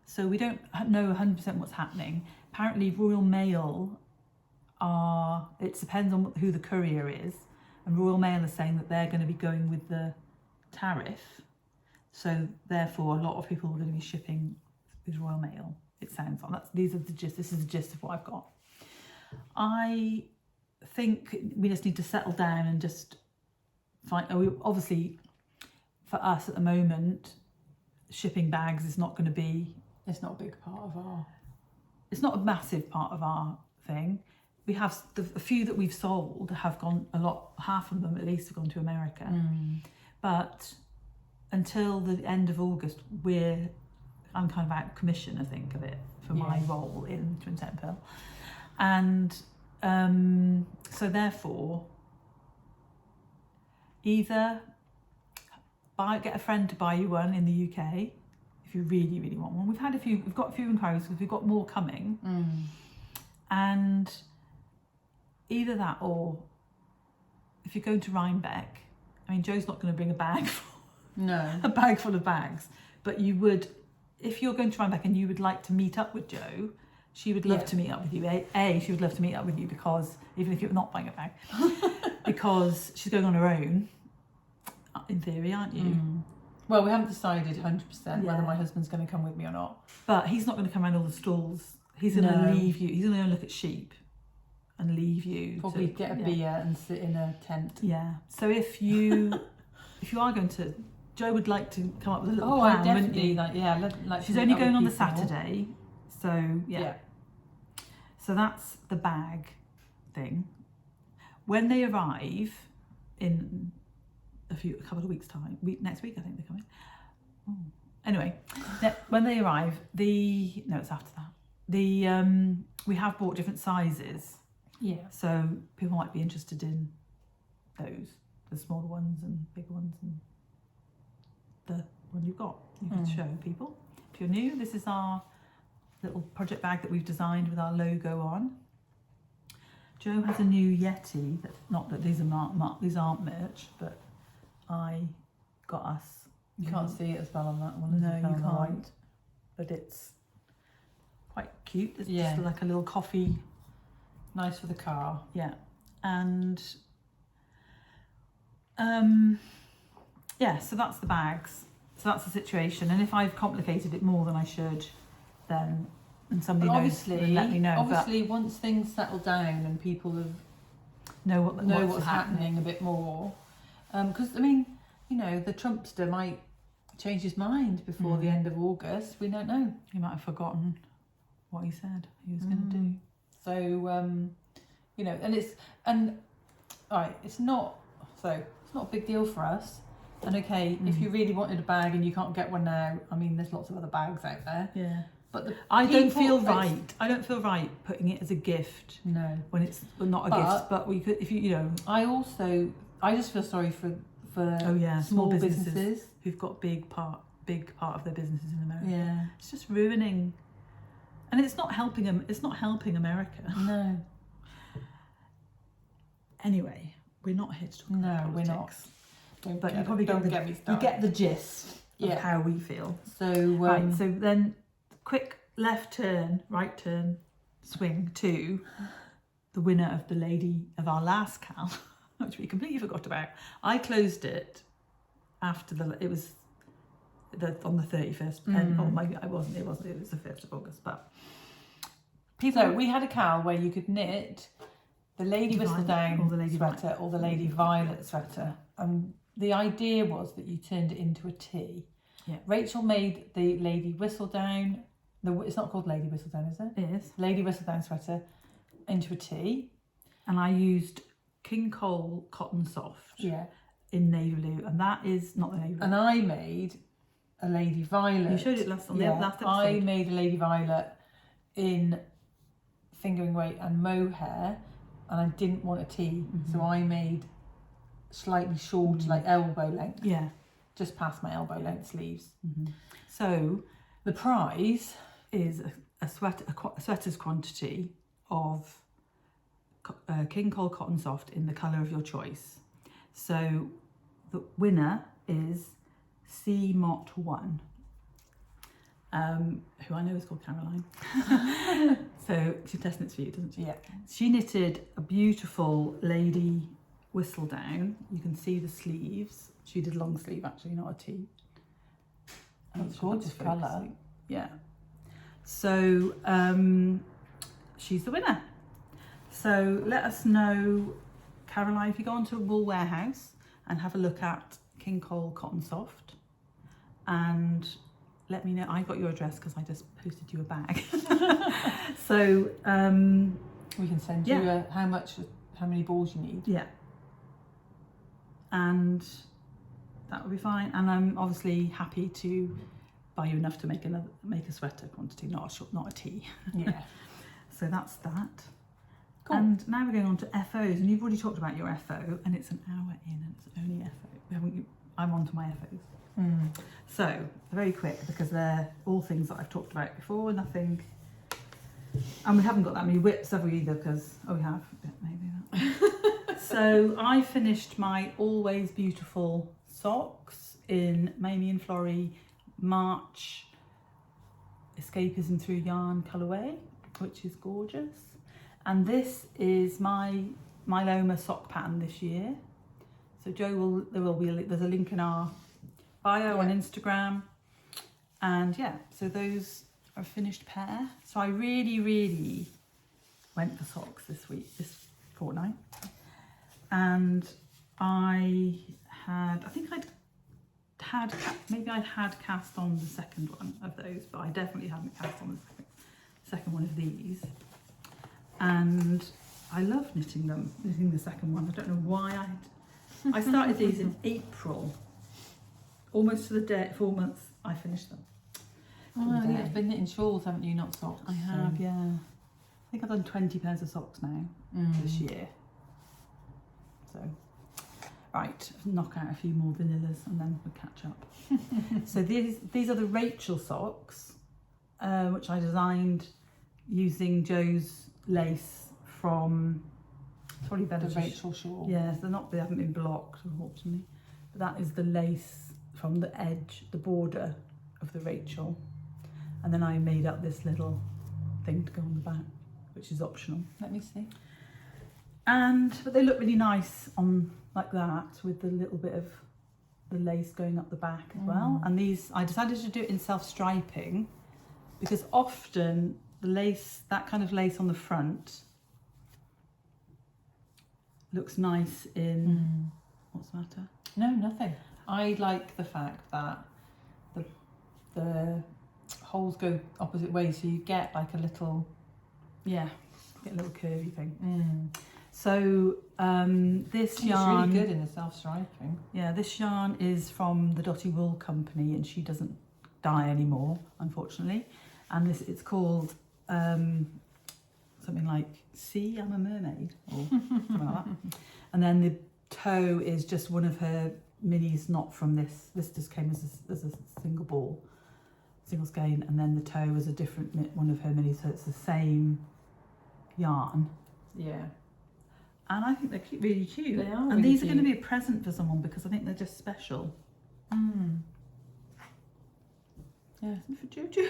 So we don't know 100% what's happening. Apparently Royal Mail it depends on who the courier is, and Royal Mail is saying that they're going to be going with the tariff. So therefore a lot of people are going to be shipping with Royal Mail. It sounds like this is the gist of what I've got. I think we just need to settle down and just find, obviously for us at the moment, shipping bags is not going to be, It's not a big part of our... it's not a massive part of our thing. We have a few that we've sold have gone half of them at least have gone to America. But until the end of August, I'm kind of out of commission, I think, of it for my role in Twinset Purl. And so therefore, either get a friend to buy you one in the UK if you really, really want one. We've got a few inquiries because we've got more coming. And either that, or if you're going to Rhinebeck, I mean, Jo's not going to bring a bag full of bags, but you would, if you're going to Rhinebeck and you would like to meet up with Jo, she would love to meet up with you. She would love to meet up with you, because even if you're not buying a bag, because she's going on her own, in theory, aren't you? Well, we haven't decided 100% whether my husband's going to come with me or not. But he's not going to come around all the stalls. He's going to leave you. He's going to look at sheep and leave you. Probably get a beer and sit in a tent. Yeah. So if you are going to, Jo would like to come up with a little plan. I definitely She's only going on the Saturday, so yeah. So that's the bag thing. When they arrive in a couple of weeks' time, next week I think they're coming. Anyway, when they arrive, it's after that. We have bought different sizes. Yeah. So people might be interested in those, the smaller ones and bigger ones, and the one you've got. You can show people. If you're new, this is our little project bag that we've designed with our logo on. Jo has a new Yeti. Not that these aren't merch, but I got us You can't see it as well on that one. No, as you on the can't. white. But it's quite cute. It's Yeah. just like a little coffee. Nice for the car. Yeah. And yeah, so that's the bags. So that's the situation. And if I've complicated it more than I should, then and somebody knows, then let me know. Obviously, once things settle down and people have Know what's happening a bit more, because I mean, you know, the Trumpster might change his mind before the end of August. We don't know. He might have forgotten what he said he was going to do. So you know, it's not a big deal for us. And okay, if you really wanted a bag and you can't get one now, I mean, there's lots of other bags out there. Yeah. But I don't feel right. I don't feel right putting it as a gift. No. When it's not a gift, but we could, if you know. I just feel sorry for small businesses who've got big part of their businesses in America. Yeah. It's just ruining, and it's not helping them. It's not helping America. No. Anyway, we're not here to talk about politics. We're not. But you probably get the gist of how we feel. So right. So then, quick left turn, right turn, swing to the winner of our last cal, which we completely forgot about. I closed it after on the 31st. And it wasn't. It was the 1st of August. But so we had a cal where you could knit the Lady Whistledown sweater or the Lady Violet sweater. The idea was that you turned it into a T. Yeah. Rachel made the Lady Whistledown. It's not called Lady Whistledown, is it? It is. Lady Whistledown sweater into a T. And I used King Cole Cotton Soft in navy blue, and that is not the navy blue. And I made a Lady Violet. You showed it last episode. I made a Lady Violet in fingering weight and mohair, and I didn't want a T, so I made slightly short, like elbow length. Yeah. Just past my elbow length sleeves. So the prize is a sweater's quantity of King Cole Cotton Soft in the colour of your choice. So the winner is C Mott 1, who I know is called Caroline. So she test knits for you, doesn't she? Yeah. She knitted a beautiful Lady Whistledown. You can see the sleeves. She did long sleeve actually, not a T. That's gorgeous colour. Yeah. So she's the winner. So let us know, Caroline, if you go onto Wool Warehouse and have a look at King Cole Cotton Soft, and let me know. I got your address because I just posted you a bag. So we can send you how many balls you need. Yeah. And that would be fine. And I'm obviously happy to buy you enough to make a sweater quantity, not a tee. Yeah. So that's that. Cool. And now we're going on to FOs, and you've already talked about your FO, and it's an hour in, and it's only FO. I'm on to my FOs. So very quick, because they're all things that I've talked about before. Nothing, and we haven't got that many whips, have we, either? Because we have, maybe that. So I finished my Always Beautiful socks in Mamie and Florrie March Escapism Through Yarn colourway, which is gorgeous. And this is my Loma sock pattern this year. So there's a link in our bio on Instagram. And yeah, so those are a finished pair. So I really, really went for socks this fortnight. And I'd had cast on the second one of those, but I definitely hadn't cast on the second one of these. And I love knitting the second one. I don't know why I started these in April, almost to the day, 4 months I finished them. Oh, yeah, you've been knitting shawls, haven't you? Not socks. I have, yeah. I think I've done 20 pairs of socks now this year. So, right, knock out a few more vanillas and then we'll catch up. So these are the Rachel socks, which I designed using Joe's lace from probably better the Rachel shawl. Yeah, they haven't been blocked, unfortunately. But that is the lace from the edge, the border of the Rachel, and then I made up this little thing to go on the back, which is optional. Let me see. But they look really nice on like that, with the little bit of the lace going up the back as well. And these, I decided to do it in self-striping because often the lace, that kind of lace on the front, looks nice in... What's the matter? No, nothing. I like the fact that the holes go opposite ways, so you get like a little... Yeah, get a little curvy thing. So this yarn... It's really good in the self-striping. Yeah, this yarn is from the Dotty Wool Company, and she doesn't dye anymore, unfortunately. And it's called something like "See, I'm a Mermaid" or something like that. And then the toe is just one of her minis, not from this. This just came as a single ball, single skein, and then the toe is a different one of her minis, so it's the same yarn. Yeah. And I think they're really cute. They are. And really these are cute. going to be a present for someone because I think they're just special. Yeah. For Juju.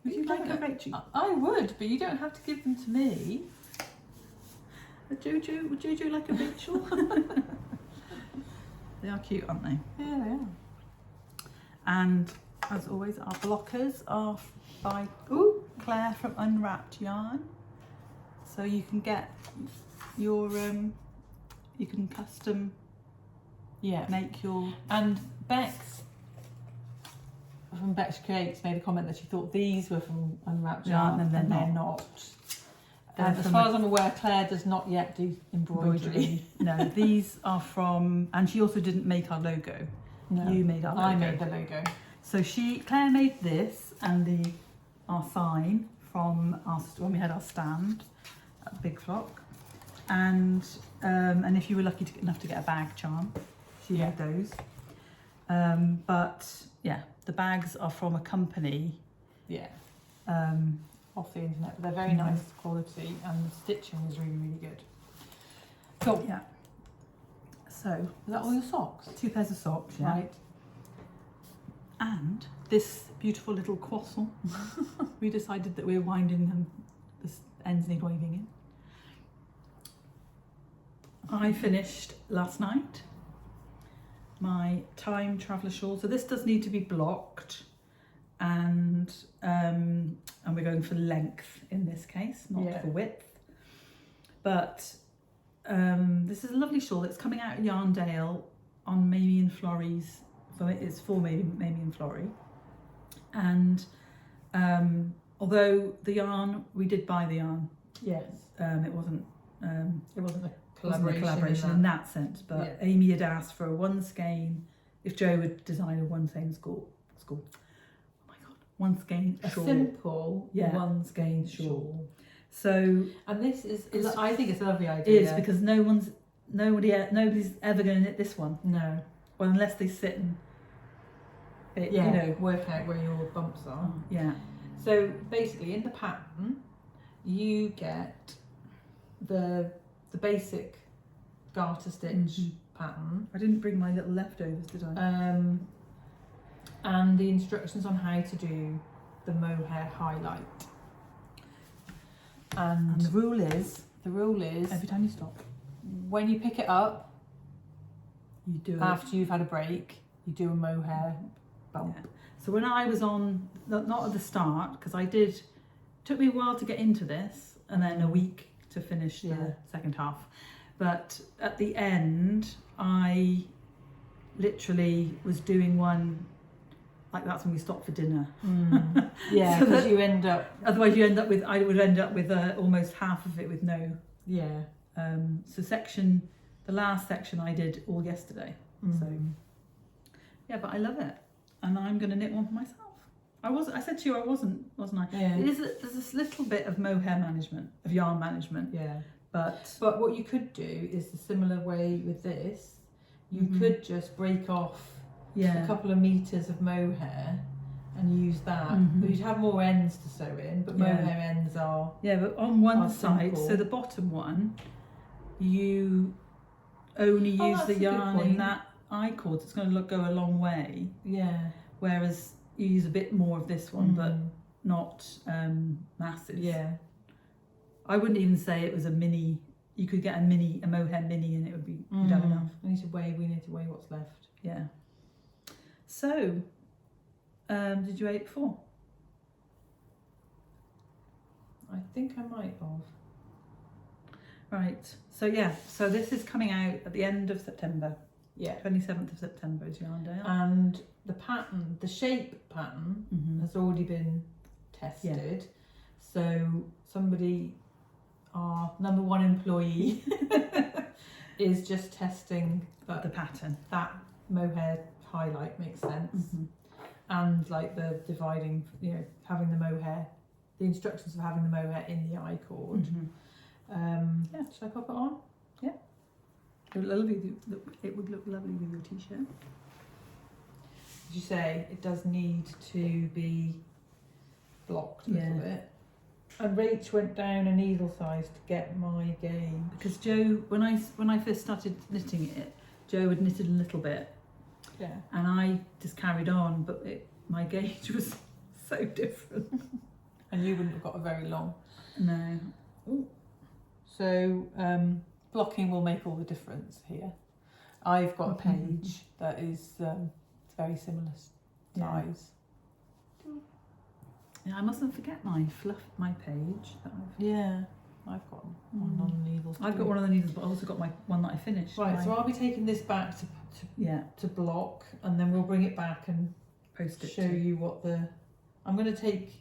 Would you like a Rachel? I would, but you don't have to give them to me. Would Juju like a Rachel? They are cute, aren't they? Yeah, they are. And as always, our blockers are by Claire from Unwrapped Yarn. So you can get your you can custom make your... And Bex from Bex Creates made a comment that she thought these were from Unwrapped Yarn, and then they're not. As far as I'm aware, Claire does not yet do embroidery. No, these are from... And she also didn't make our logo. No, You made our logo. I made the logo. So Claire made this and our sign from when we had our stand at the Big Flock, and if you were lucky enough to get a bag charm, she made those. But yeah, the bags are from a company. Yeah. Off the internet, but they're very nice quality, and the stitching is really, really good. Cool. Yeah. So Is that all your socks? 2 pairs of socks, yeah. Right. And this beautiful little croissant. We decided that we're winding them. The ends need waving in. I finished last night my Time Traveller shawl. So this does need to be blocked, and we're going for length in this case, not for width. But this is a lovely shawl. It's coming out of Yarndale on Mamie and Florrie's. It's for Mamie and Florrie. And although the yarn, we did buy the yarn. Yes. It wasn't a collaboration in that sense, but Amy had asked for a one skein. If Joe would design a one skein school. Oh my god, one skein shawl. A simple one skein shawl. So, and this is I think it's a lovely idea. It is, because nobody's ever going to knit this one. No. Well, unless they sit and work out where your bumps are. Yeah. So basically, in the pattern, you get the basic garter stitch pattern. I didn't bring my little leftovers, did I? And the instructions on how to do the mohair highlight. And the rule is every time you stop, when you pick it up, you do it after you've had a break, you do a mohair bump. Yeah. So when I was on, not at the start, because took me a while to get into this, and then a week to finish the second half. But at the end, I literally was doing one, like that's when we stopped for dinner. Yeah, because so you end up... Otherwise I would end up with almost half of it with no... Yeah. So the last section I did all yesterday. So yeah, but I love it, and I'm going to knit one for myself. I said to you I wasn't I? Yeah. There's this little bit of mohair management, of yarn management. Yeah. But what you could do is the similar way with this. You could just break off a couple of meters of mohair and use that. But you'd have more ends to sew in, but mohair ends are... Yeah, but on one side, simple. so the bottom one, you only use the yarn in that eye cords, it's going to go a long way. Yeah. Whereas you use a bit more of this one, but Mm. not massive. Yeah. I wouldn't even say it was a mini. You could get a mohair mini, and it would be you'd have enough. We need to weigh what's left. Yeah. So, did you weigh it before? I think I might have. Right. So yeah. So this is coming out at the end of September. Yeah. 27th of September is yarn day. And the pattern, the shape pattern, has already been tested. So somebody, our number one employee, is just testing that The pattern. that mohair highlight makes sense, and like the dividing, having the mohair, the instructions of having the mohair in the eye cord. Yeah. Should I pop it on? Yeah. It would look lovely with your t-shirt. As you say, it does need to be blocked a little bit. And Rach went down a needle size to get my gauge. Because Joe, when I first started knitting it, Joe had knitted a little bit, Yeah. and I just carried on, but my gauge was so different. And you wouldn't have got a very long. No. Ooh. So blocking will make all the difference here. I've got a page that is very similar size. Yeah, I mustn't forget my page. That I've got one on the needles. I've got one of the needles, but I've also got my one that I finished. Right, so I'll be taking this back to block, and then we'll bring it back and post it. show you what I'm going to take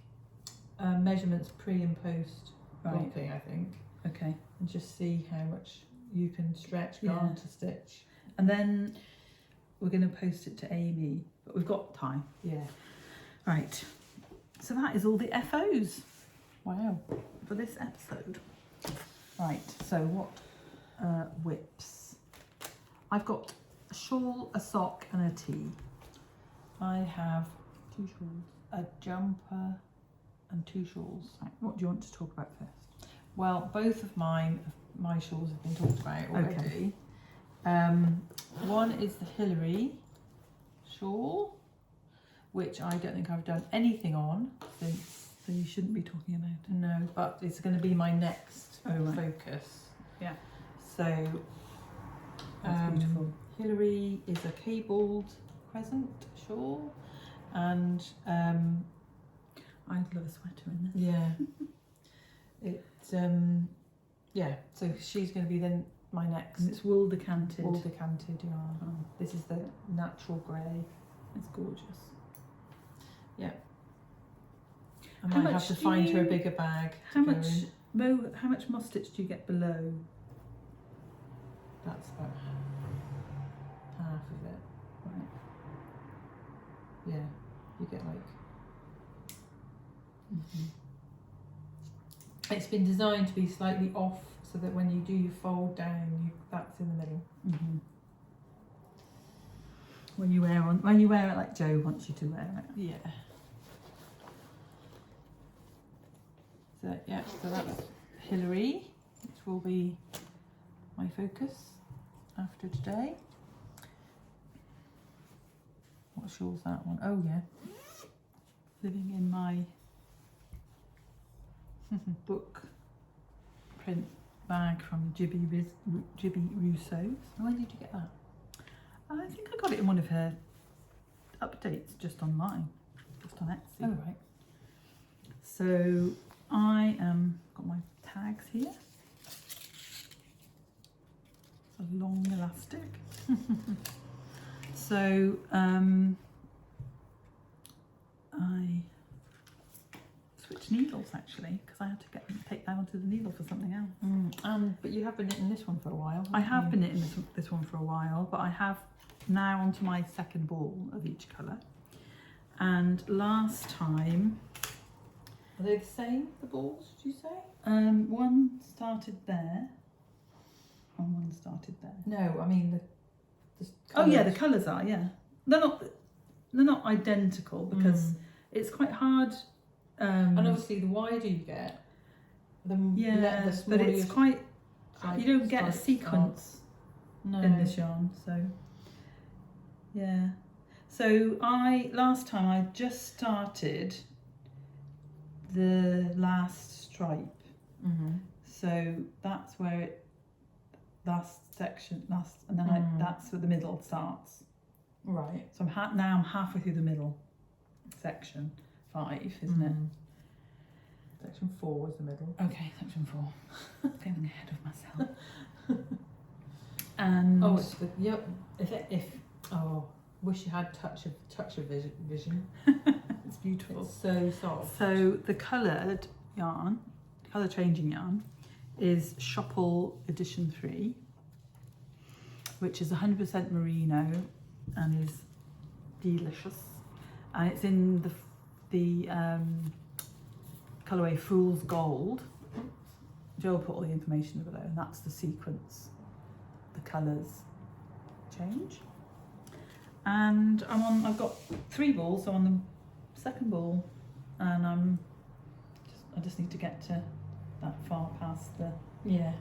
measurements pre and post blocking, I think. Okay. And just see how much you can stretch yarn to stitch. And then we're going to post it to Amy, but we've got time. Yeah. Right. So that is all the FOs. Wow. For this episode. Right, so what whips? I've got a shawl, a sock and a tee. I have 2 shawls. a jumper and 2 shawls. Right, what do you want to talk about first? Well, both of my shawls have been talked about already. One is the Hillary shawl, which I don't think I've done anything on since. So you shouldn't be talking about it. No, but it's going to be my next right. focus. Yeah. So, That's beautiful. Hillary is a cabled crescent shawl, and I'd love a sweater in this. Yeah. So she's going to be then my next. And it's wool decanted. Wool decanted yarn. Oh, This is the natural grey. it's gorgeous. Yeah. I How might have much to do find her a you- bigger bag. How to go much in. how much moss stitch do you get below? That's about half of it. Right. Yeah. You get like. It's been designed to be slightly off so that when you do your fold down, that's in the middle. When you wear it like Joe wants you to wear it. Yeah. So that's Hillary, which will be my focus after today. What shawl's that one? Oh yeah. Living in my book print bag from Gibby Rousseau's. When did you get that? I think I got it in one of her updates just online, just on Etsy. Oh right. So I got my tags here. It's a long elastic. So I switched needles actually because I had to take that onto the needle for something else. But you have been knitting this one for a while. I have been knitting this one for a while, but I have now onto my second ball of each colour. And last time, Are they the same, the balls, did you say? one started there, and one started there. No, I mean the Oh yeah, the colours are, yeah. They're not identical because it's quite hard. and obviously the wider you get, the Yeah, smaller but it's your quite. stripe- You don't get a stripes are. sequence No. in this yarn, so Yeah. So last time I just started the last stripe. So that's where last section, and then that's where the middle starts. Right. So now I'm halfway through the middle section, 5, isn't it? Section 4 is the middle. Okay, section 4. Getting ahead of myself. And Oh, it's the, yep. Wish you had touch of vision. it's beautiful. It's so soft. So the coloured yarn, colour changing yarn, is Shopple Edition 3, which is 100% merino and is delicious. And it's in the colourway Fool's Gold. Joe will put all the information below, and that's the sequence. The colours change. And I've got 3 balls, so I'm on the second ball, and I just need to get to that far past the. Yeah.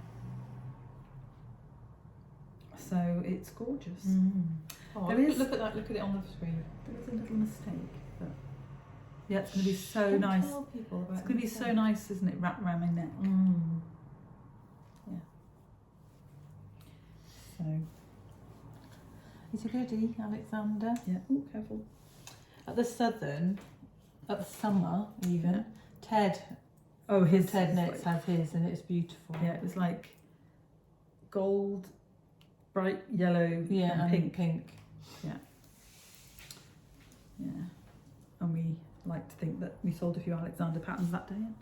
So it's gorgeous. Oh, There look, is- look at that. Look at it on the screen. There was a little mistake, but yeah, it's going to be so Don't nice. tell people about It's going to be so mistakes. nice, isn't it? Wrapped around my neck. Yeah. So It's a goodie, Alexander. yeah. Oh, careful. At the summer even, Ted. Oh, His Ted Knits has his, and it's beautiful. Yeah, it was like gold, bright yellow, Yeah, and pink. Yeah. Yeah, and we like to think that we sold a few Alexander patterns that day, and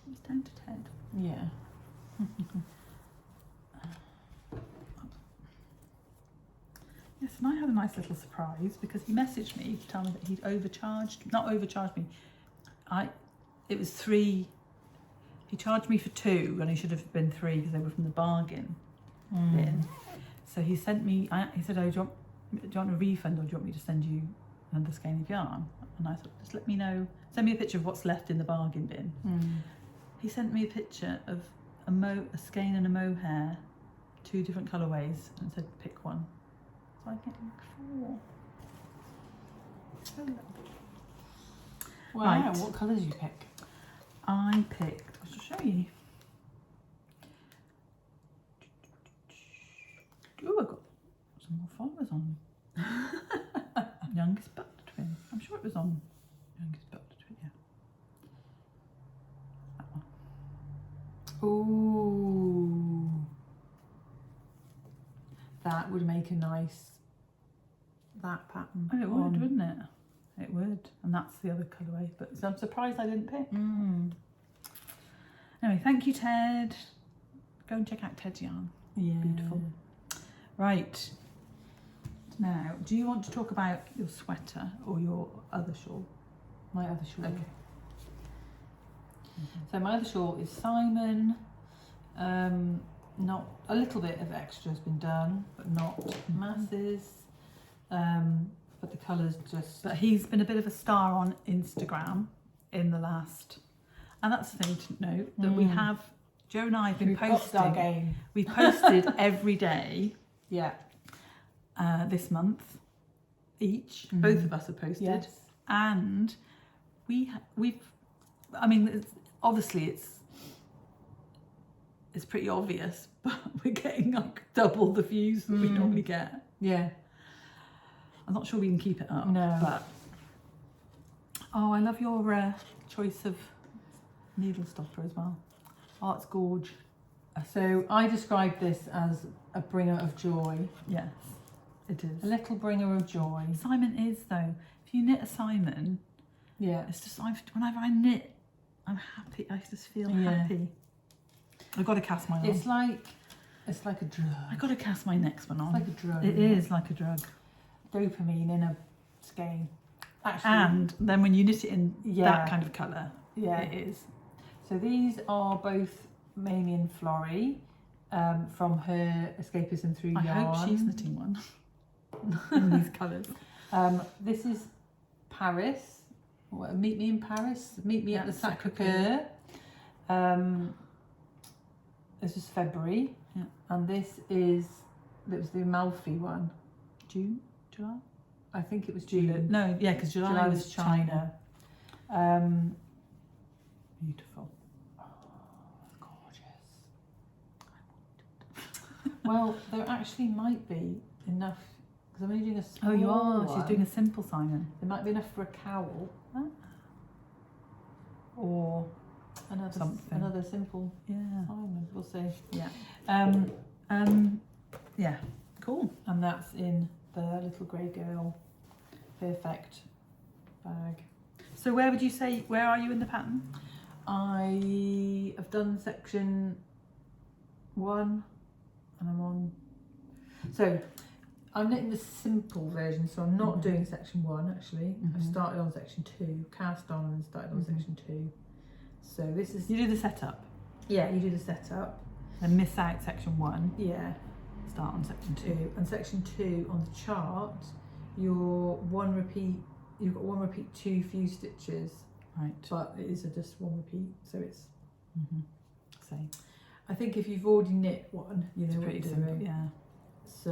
it was down to Ted. Yeah. Yes, and I had a nice little surprise because he messaged me to tell me that he'd not overcharged me. It was 3. He charged me for 2 when he should have been 3 because they were from the bargain bin. So he sent me. He said, "Oh, do you want a refund, or do you want me to send you another skein of yarn?" And I said, "Just let me know. Send me a picture of what's left in the bargain bin." He sent me a picture of a skein and a mohair, 2 different colourways, and said, "Pick one." So I'm getting 4. So lovely. Wow. Right. What colours did you pick? I picked. I shall show you. Oh, I got some more followers on. Youngest Butler Twin. I'm sure it was on Youngest Butler Twin. Yeah. That one. Ooh. That would make a nice pattern. Oh, it would, wouldn't it? It would. And that's the other colourway. But so I'm surprised I didn't pick. Anyway, thank you, Ted. Go and check out Ted's yarn. Yeah. Beautiful. Right. Now, do you want to talk about your sweater or your other shawl? My other shawl. Okay. So my other shawl is Simon. Not a little bit of extra has been done, but not masses. But the colours just. But he's been a bit of a star on Instagram in the last, and that's the thing to note that we have. Joe and I have been We've upped our posting. game. We've posted every day Yeah. this month, each. Both of us have posted, Yes. and we've. I mean, obviously it's pretty obvious, but we're getting like double the views that we normally get. Yeah. I'm not sure we can keep it up. No. But oh, I love your choice of needle stopper as well. Oh, it's gorge. So I describe this as a bringer of joy. Yes, it A is. little bringer of joy. Simon is though. If you knit a Simon, Yeah. it's just whenever I knit, I'm happy. I just feel happy. I've got to cast mine on. It's like a drug. I've got to cast my next one on. It's like a drug. It is like a drug. Dopamine in a skein. Actually, And then when you knit it in Yeah. that kind of colour, yeah. it is. So these are both Mamie and Florrie from her Escapism Through I Yarn. hope she's knitting one in these colours. This is Paris. Meet me in Paris. Meet me at Yeah, the Sacré-Cœur. This is February. Yeah. And this was the Amalfi one. June, July? I think it was June. No, yeah, because July was China. Beautiful. Oh, gorgeous. Well, there actually might be enough, because I'm only doing a small Oh, you are? one. She's doing a simple Simon. There might be enough for a cowl. Huh? Or another Something. another simple Yeah. Simon. We'll see. Yeah. Yeah. Cool. And that's in the Little Grey Girl Perfect bag. So where would you say, where are you in the pattern? I have done section 1 and I'm on. So I'm knitting the simple version, so I'm not doing section 1 actually. I've started on section 2, cast on and started on section 2. So this is. You do the setup. Yeah, you do the setup. And miss out section 1. Yeah. Start on section 2. And section 2 on the chart, you've got one repeat, 2 few stitches, Right. but it is just one repeat, so it's. Same. I think if you've already knit one, you know It's what pretty you're simple. doing. Yeah. So,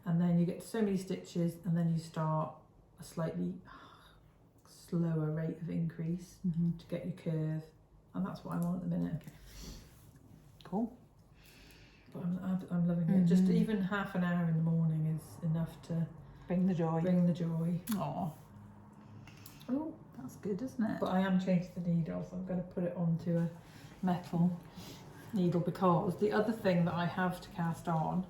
and then you get to so many stitches, and then you start a slightly slower rate of increase to get your curve, and that's what I'm on at the minute. Okay. Cool. But I'm loving it. Just even half an hour in the morning is enough to Bring the joy. bring the joy. Oh, that's good, isn't it? But I am changing the needle, so I'm going to put it onto a metal needle, because the other thing that I have to cast on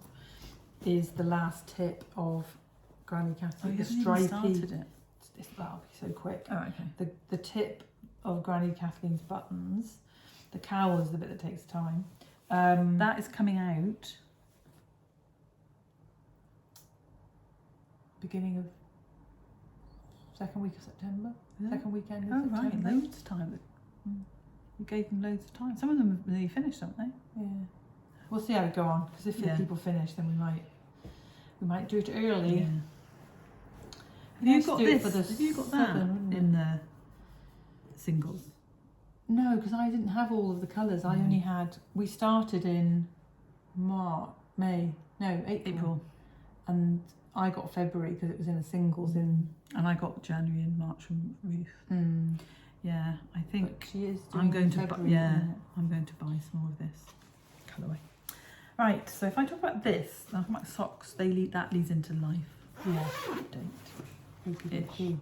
is the last tip of Granny Kathleen. The stripy. Started it. That'll be so quick. Oh, okay. The tip of Granny Kathleen's buttons. The cowl is the bit that takes time. That is coming out. Beginning of second week of September. Yeah. Second weekend of Oh, September. right, loads of time. You gave them loads of time. Some of them have nearly finished, haven't they? Yeah. We'll see how we go on, because if the people finish, then we might do it early. Yeah. Have Nice you got to do it this? for the Have you got that southern, in the singles? No, because I didn't have all of the colours. I only had. We started in April, and I got February because it was in a singles in. And I got January and March from Ruth. Yeah, I think But she is. Doing I'm going to February, I'm going to buy some more of this colourway. Right, so if I talk about this, I'll talk about socks. That leads into life. Yeah. Update-ish.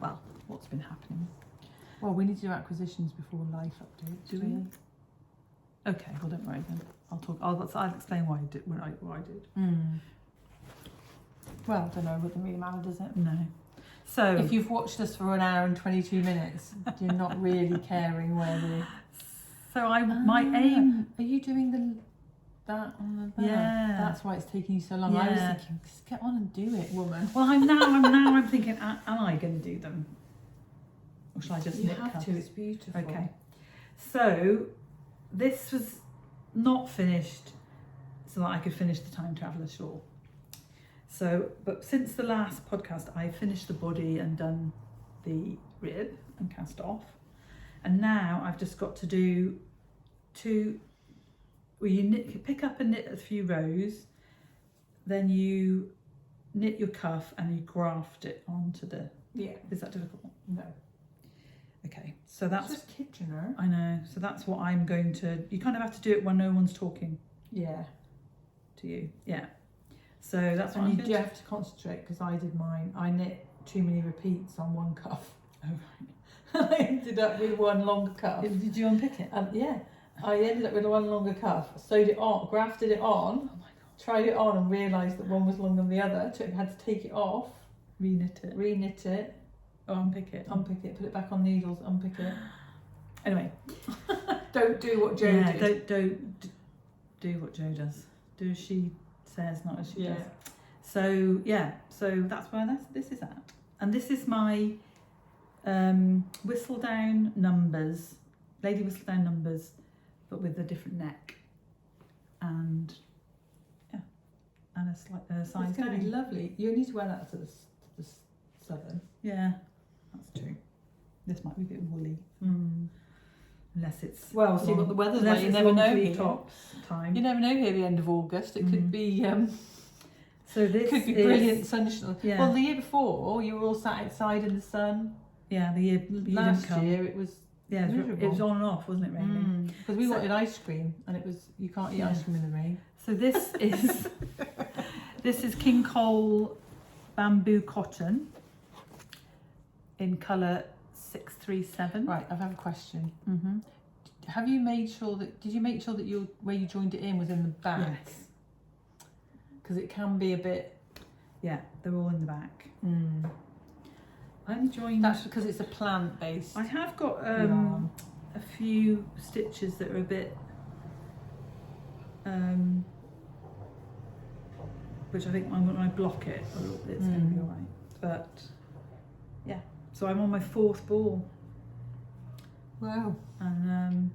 Well, what's been happening? Well, we need to do acquisitions before life updates. Do we? Okay, well don't worry then. I'll explain why I did what I did. Well, I don't know whether really matter, does it? No. So If you've watched us for an hour and 22 minutes, you're not really caring where we're. So my aim. Are you doing that on the back? Yeah. That's why it's taking you so long. I was Yeah. thinking, just get on and do it, woman. Well, I'm thinking, am I going to do them, or shall I just You knit have cuffs? to. It's beautiful. Okay. So this was not finished, so that I could finish the Time Traveller shawl. So, but since the last podcast, I finished the body and done the rib and cast off, and now I've just got to do you pick up and knit a few rows, then you knit your cuff and you graft it onto the. Yeah. Is that difficult? No. Okay, so that's. It's just Kitchener. I know. So that's what I'm going to. You kind of have to do it when no one's talking Yeah. to you. Yeah. So that's what And I'm you do have to concentrate, because I did mine. I knit too many repeats on one cuff. Oh I ended up with one longer cuff. right. Did you unpick it? Yeah. I ended up with one longer cuff. Sewed it on, grafted it on. Oh my god. Tried it on and realised that one was longer than the other. Had to take it off, Re-knit it. re-knit it, Oh, unpick it. unpick it, put it back on needles, unpick it. Anyway, don't do what Jo yeah, did. don't do what Jo does. Do as she says, not as she Yeah. does. So yeah, so that's where this is at. And this is my Whistledown numbers, Lady Whistledown numbers, but with a different neck. And yeah, and a slight size It's going to be down. lovely. You need to wear that to the southern. Yeah, that's true. This might be a bit woolly, unless it's Well, see what the weather's unless like. You it's never long know sleeve here. tops time. You never know here at the end of August. It could be So this could be is brilliant sunshine. Yeah. Well, the year before you were all sat outside in the sun. yeah. The year Last year it was yeah, miserable. it was on and off, wasn't it? Raining. Because we So- wanted ice cream, and it was you can't eat Yeah. ice cream in the rain. So this is this is King Cole bamboo cotton in colour 637. Right, I have a question. Mm-hmm. Have you made sure that? Did you make sure that where you joined it in was in the back? Yes. Because it can be a bit. Yeah, they're all in the back. I only joined. That's because it's a plant based. I have got yarn. a few stitches that are a bit which I think when I block it it's going to be alright, but yeah, so I'm on my 4th ball. Wow. And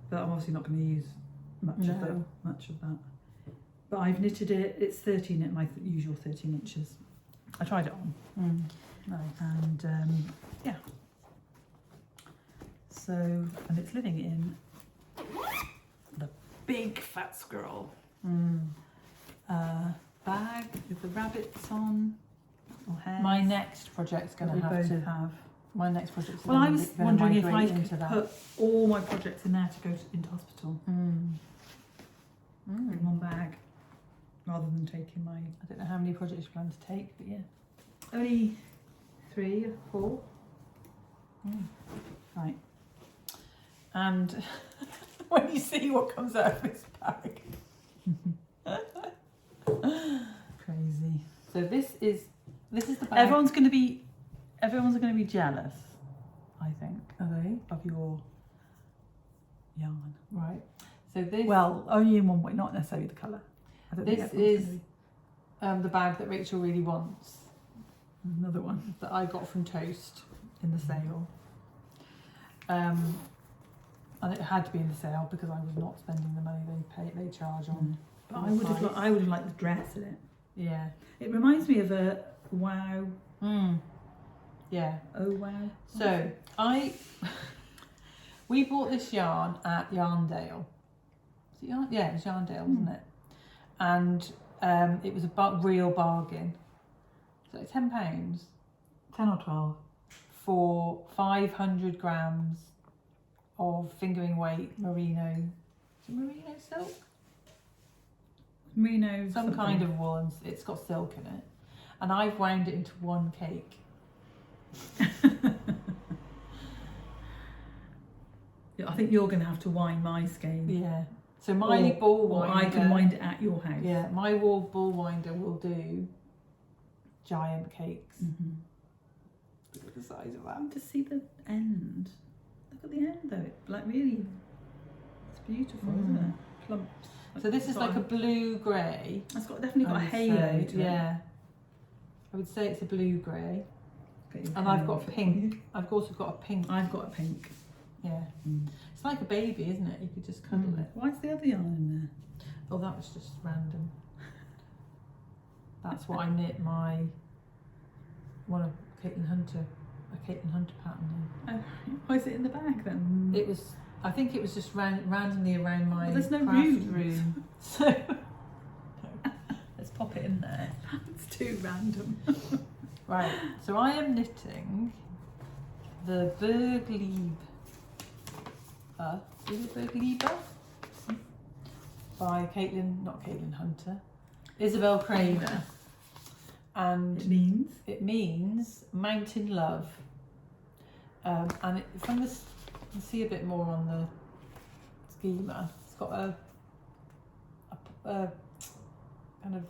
but I'm obviously not going to use much of that, but I've knitted it. It's 13 at my usual 13 inches. I tried it on. Nice. And yeah, so, and it's living in the big fat squirrel bag with the rabbits on, or hares. My next project's going to that we have both to. have. My next project's. Well, I was gonna wondering if I migrate could into that. put all my projects in there to go into hospital in one bag, rather than taking my I don't know how many projects you plan to take, but yeah. only 3 or 4. Right. And when you see what comes out of this bag. Crazy. So this is the bag. Everyone's going to be jealous, I think, Are they? of your yarn. Right. So this Well, only in one way, not necessarily the colour. I don't think this everyone's is gonna the bag that Rachel really wants, be- another one that I got from Toast. in the sale. And it had to be in the sale because I was not spending the money they charge on. But I would have liked the dress in it. Yeah. It reminds me of a wow. Yeah. Oh wow. So we bought this yarn at Yarndale. Is it Yarn? Yeah, it was Yarndale, wasn't it? And it was a real bargain. So it's £10 10 or 12. for 500 grams of fingering weight merino. Is it merino silk? Merino. Some kind of wool, and it's got silk in it. And I've wound it into one cake. Yeah, I think you're going to have to wind my skein. Yeah. So my ball Or winder. I can wind it at your house. Yeah, my ball winder will do giant cakes. Look at the size of that. To see the end. Look at the end though. It like really, it's beautiful, isn't it? Plump. So this is like a blue grey. It's definitely got a I would halo say, to it. yeah. I would say it's a blue grey. Get your And I've pen got for you. pink. I've also got a pink. I've got a pink. Yeah. It's like a baby, isn't it? You could just cuddle it. Why's the other yarn in there? Oh, that was just random. That's what I knit my one of a Caitlin Hunter pattern in. Oh, why is it in the bag then? It was. I think it was just randomly around my Well, there's no craft room. So let's pop it in there. It's too random. Right. So I am knitting the Bergliebe. Is it Bergliebe? By not Caitlin Hunter, Isabel Kramer. And It means? it means mountain love. And it, from this, you can see a bit more on the schema. It's got a kind of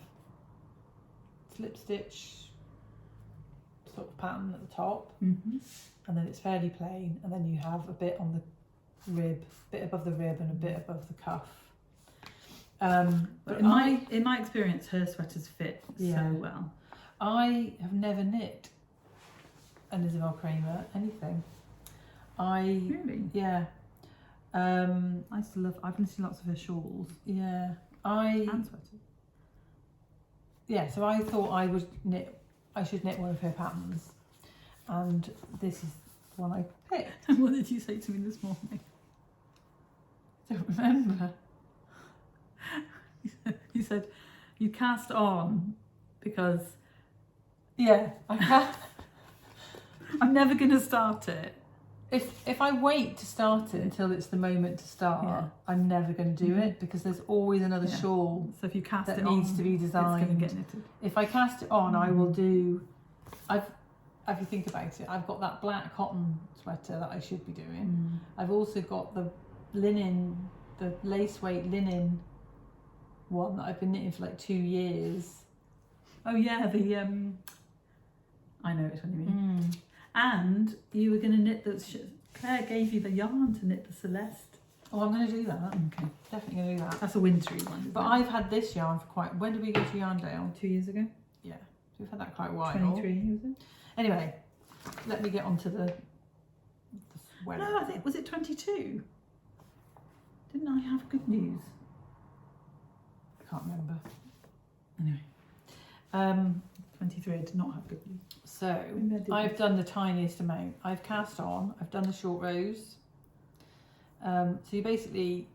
slip stitch sort of pattern at the top, and then it's fairly plain, and then you have a bit on the rib, bit above the rib and a bit above the cuff. But in my experience, her sweaters fit so well. I have never knit an Isabel Kramer anything. Really? Yeah. I used to love. I've knitted lots of her shawls. Yeah. And sweaters. Yeah. So I thought I should knit one of her patterns, and this is the one I picked. And what did you say to me this morning? I don't remember. You said you cast on because Yeah, I can't. I'm never going to start it. If I wait to start it until it's the moment to start, Yeah. I'm never going to do it because there's always another Yeah. shawl So if you cast that it on, needs to be it's going designed. to get knitted. If I cast it on, I will do. If you think about it, I've got that black cotton sweater that I should be doing. I've also got the linen, the lace weight linen one that I've been knitting for like 2 years. Oh yeah, the I know which one you mean. And you were going to knit the. Claire gave you the yarn to knit the Celeste. Oh, I'm going to do that. Okay, Definitely going to do that. that's a wintry one. Isn't But it? I've had this yarn for quite. When did we go to Yarndale? 2 years ago. Yeah, so we've had that quite a while. 23 was it? Anyway, let me get onto the sweater. No, I think was it 22. Didn't I have good news? I can't remember. Anyway, 23. I did not have good news. So Maybe I did. I've done the tiniest amount. I've cast on. I've done the short rows. So you basically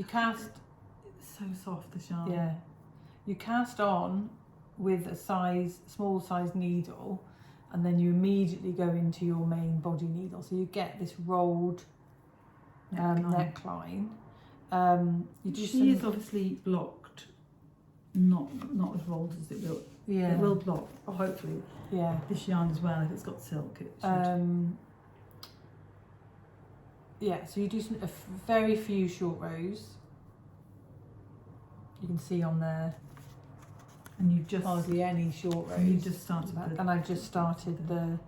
cast. It's so soft, this yarn. Yeah, you cast on with a small size needle, and then you immediately go into your main body needle. So you get this rolled neckline. You do She is obviously blocked, not as rolled as it will. Yeah. It will block, hopefully. Yeah. This yarn as well, if it's got silk, it should. Yeah, so you do very few short rows. You can see on there And you've just hardly any short rows. and you've just started the, and I've just started the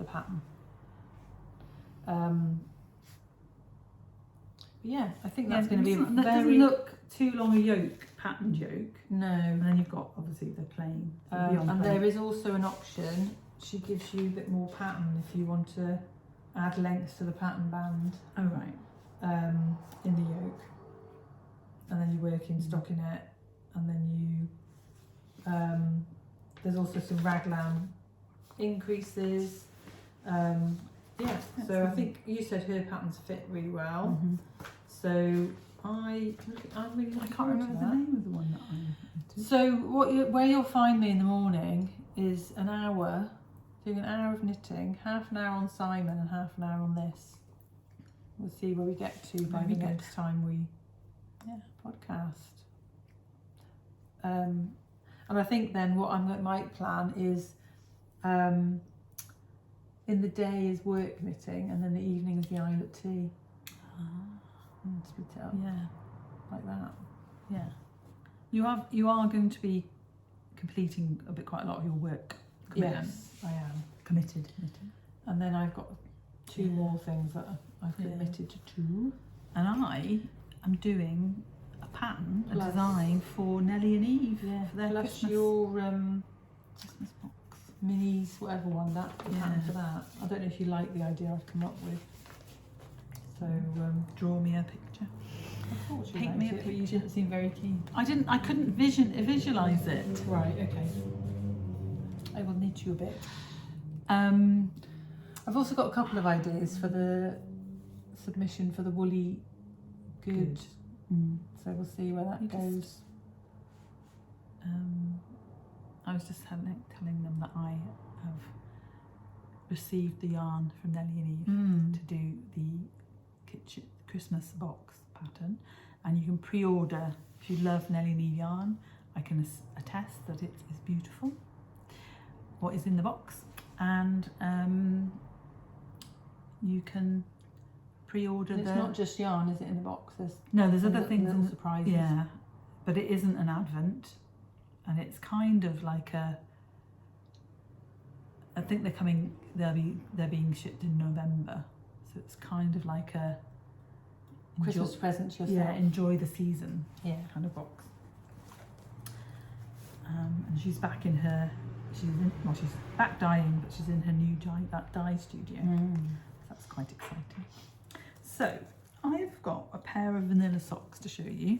pattern. Yeah, I think that's going to be that very. doesn't look too long a yoke, patterned yoke. No. And then you've got obviously the plain. The beyond And plain. there is also an option. She gives you a bit more pattern if you want to add lengths to the pattern band. Oh right. In the yoke, and then you work in stockinette, and then you there's also some raglan increases. Yeah, so I think you said her patterns fit really well. So I'm really I looking can't forward to remember the that. name of the one that I did. So where you'll find me in the morning is an hour, doing an hour of knitting, half an hour on Simon and half an hour on this. We'll see where we get to by Very the good. next time we podcast. And I think then what might plan is in the day is work knitting, and then the evening is the Islet tea. And split it up Yeah. like that. Yeah. You are going to be completing quite a lot of your work. Commitment. Yes, I am. Committed. And then I've got 2 more things that I've committed to do. And I am doing a pattern, a Plus- design for Nellie and Eve Yeah, for their plus Christmas, your Christmas box. minis, whatever one, that the pattern Yeah. for that. I don't know if you like the idea I've come up with. So Draw me a picture. I thought you Paint liked me a it, but you picture. didn't seem very keen. I couldn't visualize it. Right, okay. I will knit you a bit. I've also got a couple of ideas for the submission for the woolly good. So we'll see where that You just- goes. I was just telling them that I have received the yarn from Nellie and Eve to do the kitchen Christmas box pattern, and you can pre-order if you love Nellie and Eve yarn. I can attest that it is beautiful. What is in the box, and you can pre-order. It's not just yarn, is it, in the box? There's There's other little- things little in surprises. Yeah, but it isn't an advent, and it's kind of like a. I think they're coming. They're being shipped in November, so it's kind of like a Christmas presents yourself. Yeah, enjoy the season. Yeah. Kind of box. And she's back in her. She's back dyeing, but she's in her new dye studio. So that's quite exciting. So I've got a pair of vanilla socks to show you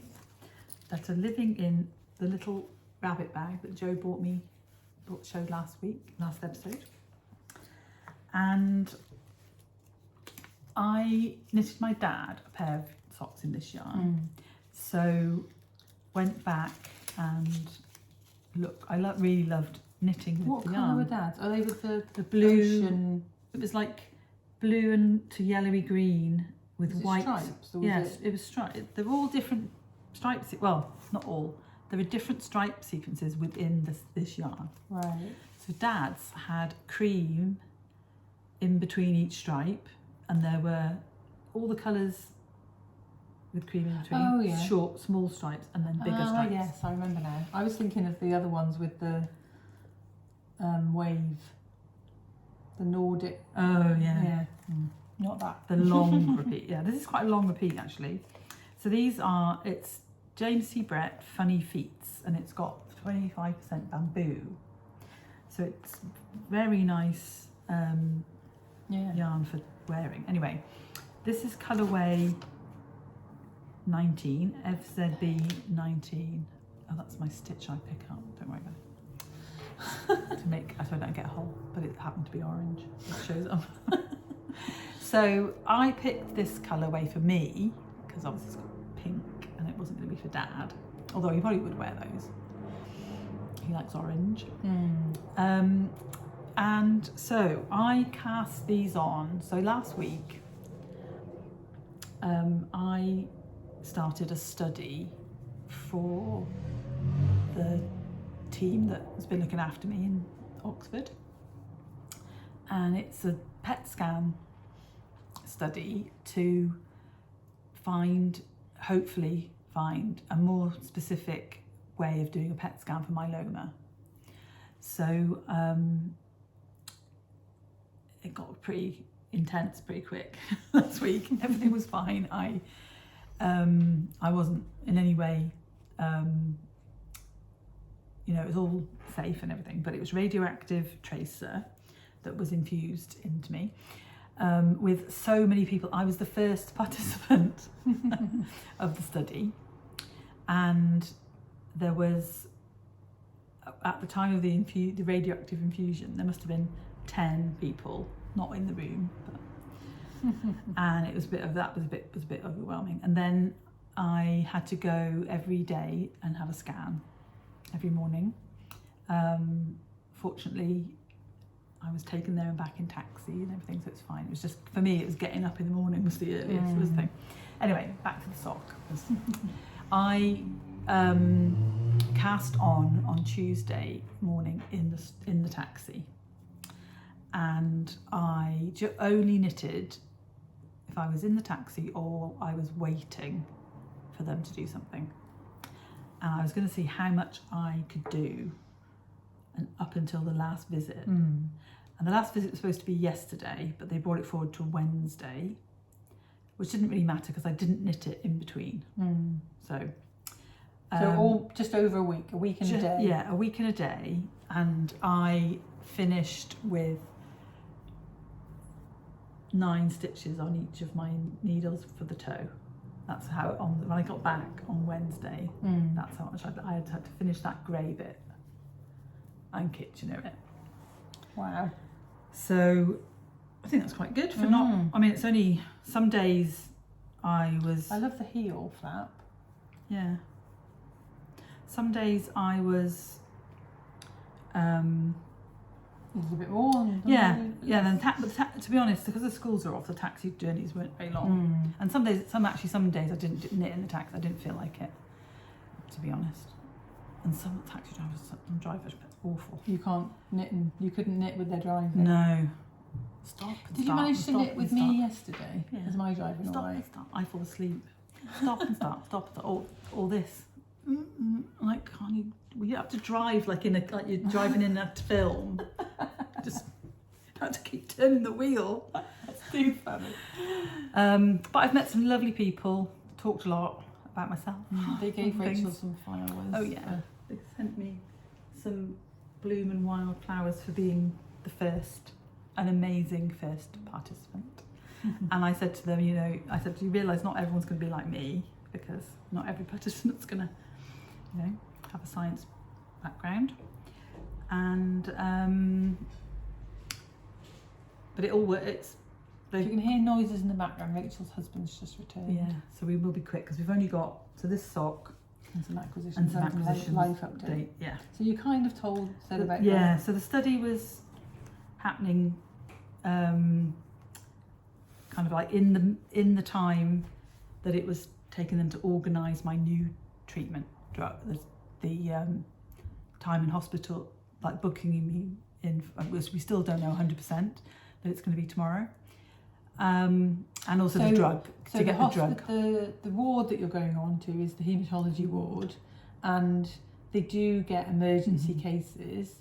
that are living in the little rabbit bag that Jo showed last episode. And I knitted my dad a pair of socks in this yarn. So went back and look. I really loved knitting with What the colour yarn. were Dad's? Are they with The blue. ocean? It was like blue and to yellowy green with Was it white. stripes, or was Yes, it was striped. They're all different stripes. Well, not all. There are different stripe sequences within this yarn. Right. So Dad's had cream in between each stripe, and there were all the colours with cream in between. Oh, yeah. Short, small stripes, and then bigger stripes. Yes, I remember now. I was thinking of the other ones with the wave, the Nordic. Oh yeah. Yeah. Not that. The long repeat. Yeah, this is quite a long repeat actually. So these are, it's James C. Brett Funny Feats, and it's got 25% bamboo. So it's very nice yarn for wearing. Anyway, this is colourway 19, FZB 19. Oh, that's my stitch I pick up, don't worry about it. To make, I don't get a hole, but it happened to be orange. It shows up. So I picked this colourway for me, because obviously it's got pink and it wasn't going to be for Dad, although he probably would wear those. He likes orange. And so I cast these on. So last week I started a study for the team that has been looking after me in Oxford, and it's a PET scan study to hopefully find a more specific way of doing a PET scan for myeloma. So it got pretty intense pretty quick last week. Everything was fine. I wasn't in any way, it was all safe and everything, but it was radioactive tracer that was infused into me with so many people. I was the first participant of the study, and there was, at the time of the radioactive infusion, there must have been 10 people not in the room, but and it was a bit overwhelming. And then I had to go every day and have a scan every morning. Fortunately, I was taken there and back in taxi and everything, so it's fine. It was just, for me, it was getting up in the morning was the earliest was the thing. Anyway, back to the sock. I cast on Tuesday morning in the taxi, and I only knitted if I was in the taxi or I was waiting for them to do something. And I was going to see how much I could do, and up until the last visit. And the last visit was supposed to be yesterday, but they brought it forward to Wednesday, which didn't really matter because I didn't knit it in between. So all just over a week and a day. Yeah, a week and a day, and I finished with 9 stitches on each of my needles for the toe. That's how, when I got back on Wednesday, that's how much I had to finish that grey bit and Kitchener it. Wow. So I think that's quite good for not, I mean, it's only some days I love the heel flap. Yeah. Some days I was, A little bit more. Then to be honest, because the schools are off, the taxi journeys weren't very long. And some days I didn't knit in the taxi. I didn't feel like it, to be honest. And some taxi drivers are awful. You couldn't knit with their driving. No. Did you manage to knit with me yesterday? Yeah. Was my driving all right? Stop. I fall asleep. Stop and start. Stop. All this. Like, can't you? Well, you have to drive like you're driving in a film. Just have to keep turning the wheel. That's too funny. But I've met some lovely people. Talked a lot about myself. They gave Rachel some flowers. Oh yeah. They sent me some bloom and wildflowers for being an amazing first participant. And I said to them, do you realise not everyone's going to be like me, because not every participant's going to, have a science background. And but it all works. You can hear noises in the background. Rachel's husband's just returned. Yeah, so we will be quick because we've only got, so this sock And some acquisitions. and some and acquisitions. life update. Yeah. So you kind of said about Yeah. that. So the study was happening, kind of like in the time that it was taking them to organise my new treatment drug. The time in hospital, like booking me in. We still don't know 100%, but it's going to be tomorrow. And also the drug, so to get the drug. The ward that you're going on to is the haematology ward, and they do get emergency cases,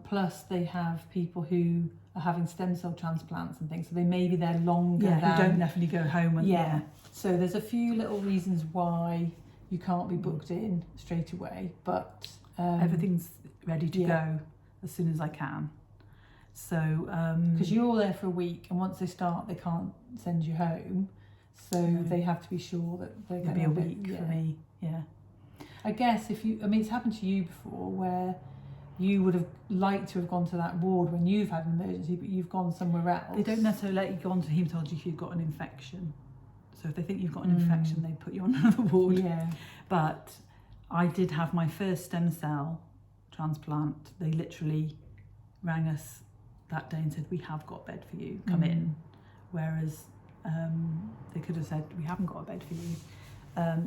plus they have people who are having stem cell transplants and things, so they may be there longer Yeah, than... who don't definitely go home. And, So there's a few little reasons why you can't be booked in straight away, but... everything's ready to go as soon as I can. So because you're there for a week, and once they start they can't send you home, so they have to be sure that they're going it'll be a week for me. I guess it's happened to you before where you would have liked to have gone to that ward when you've had an emergency, but you've gone somewhere else. They don't necessarily let you go on to haematology if you've got an infection, so if they think you've got an infection they put you on another ward. But I did have my first stem cell transplant. They literally rang us that day and said, we have got a bed for you, come in. Whereas they could have said, we haven't got a bed for you.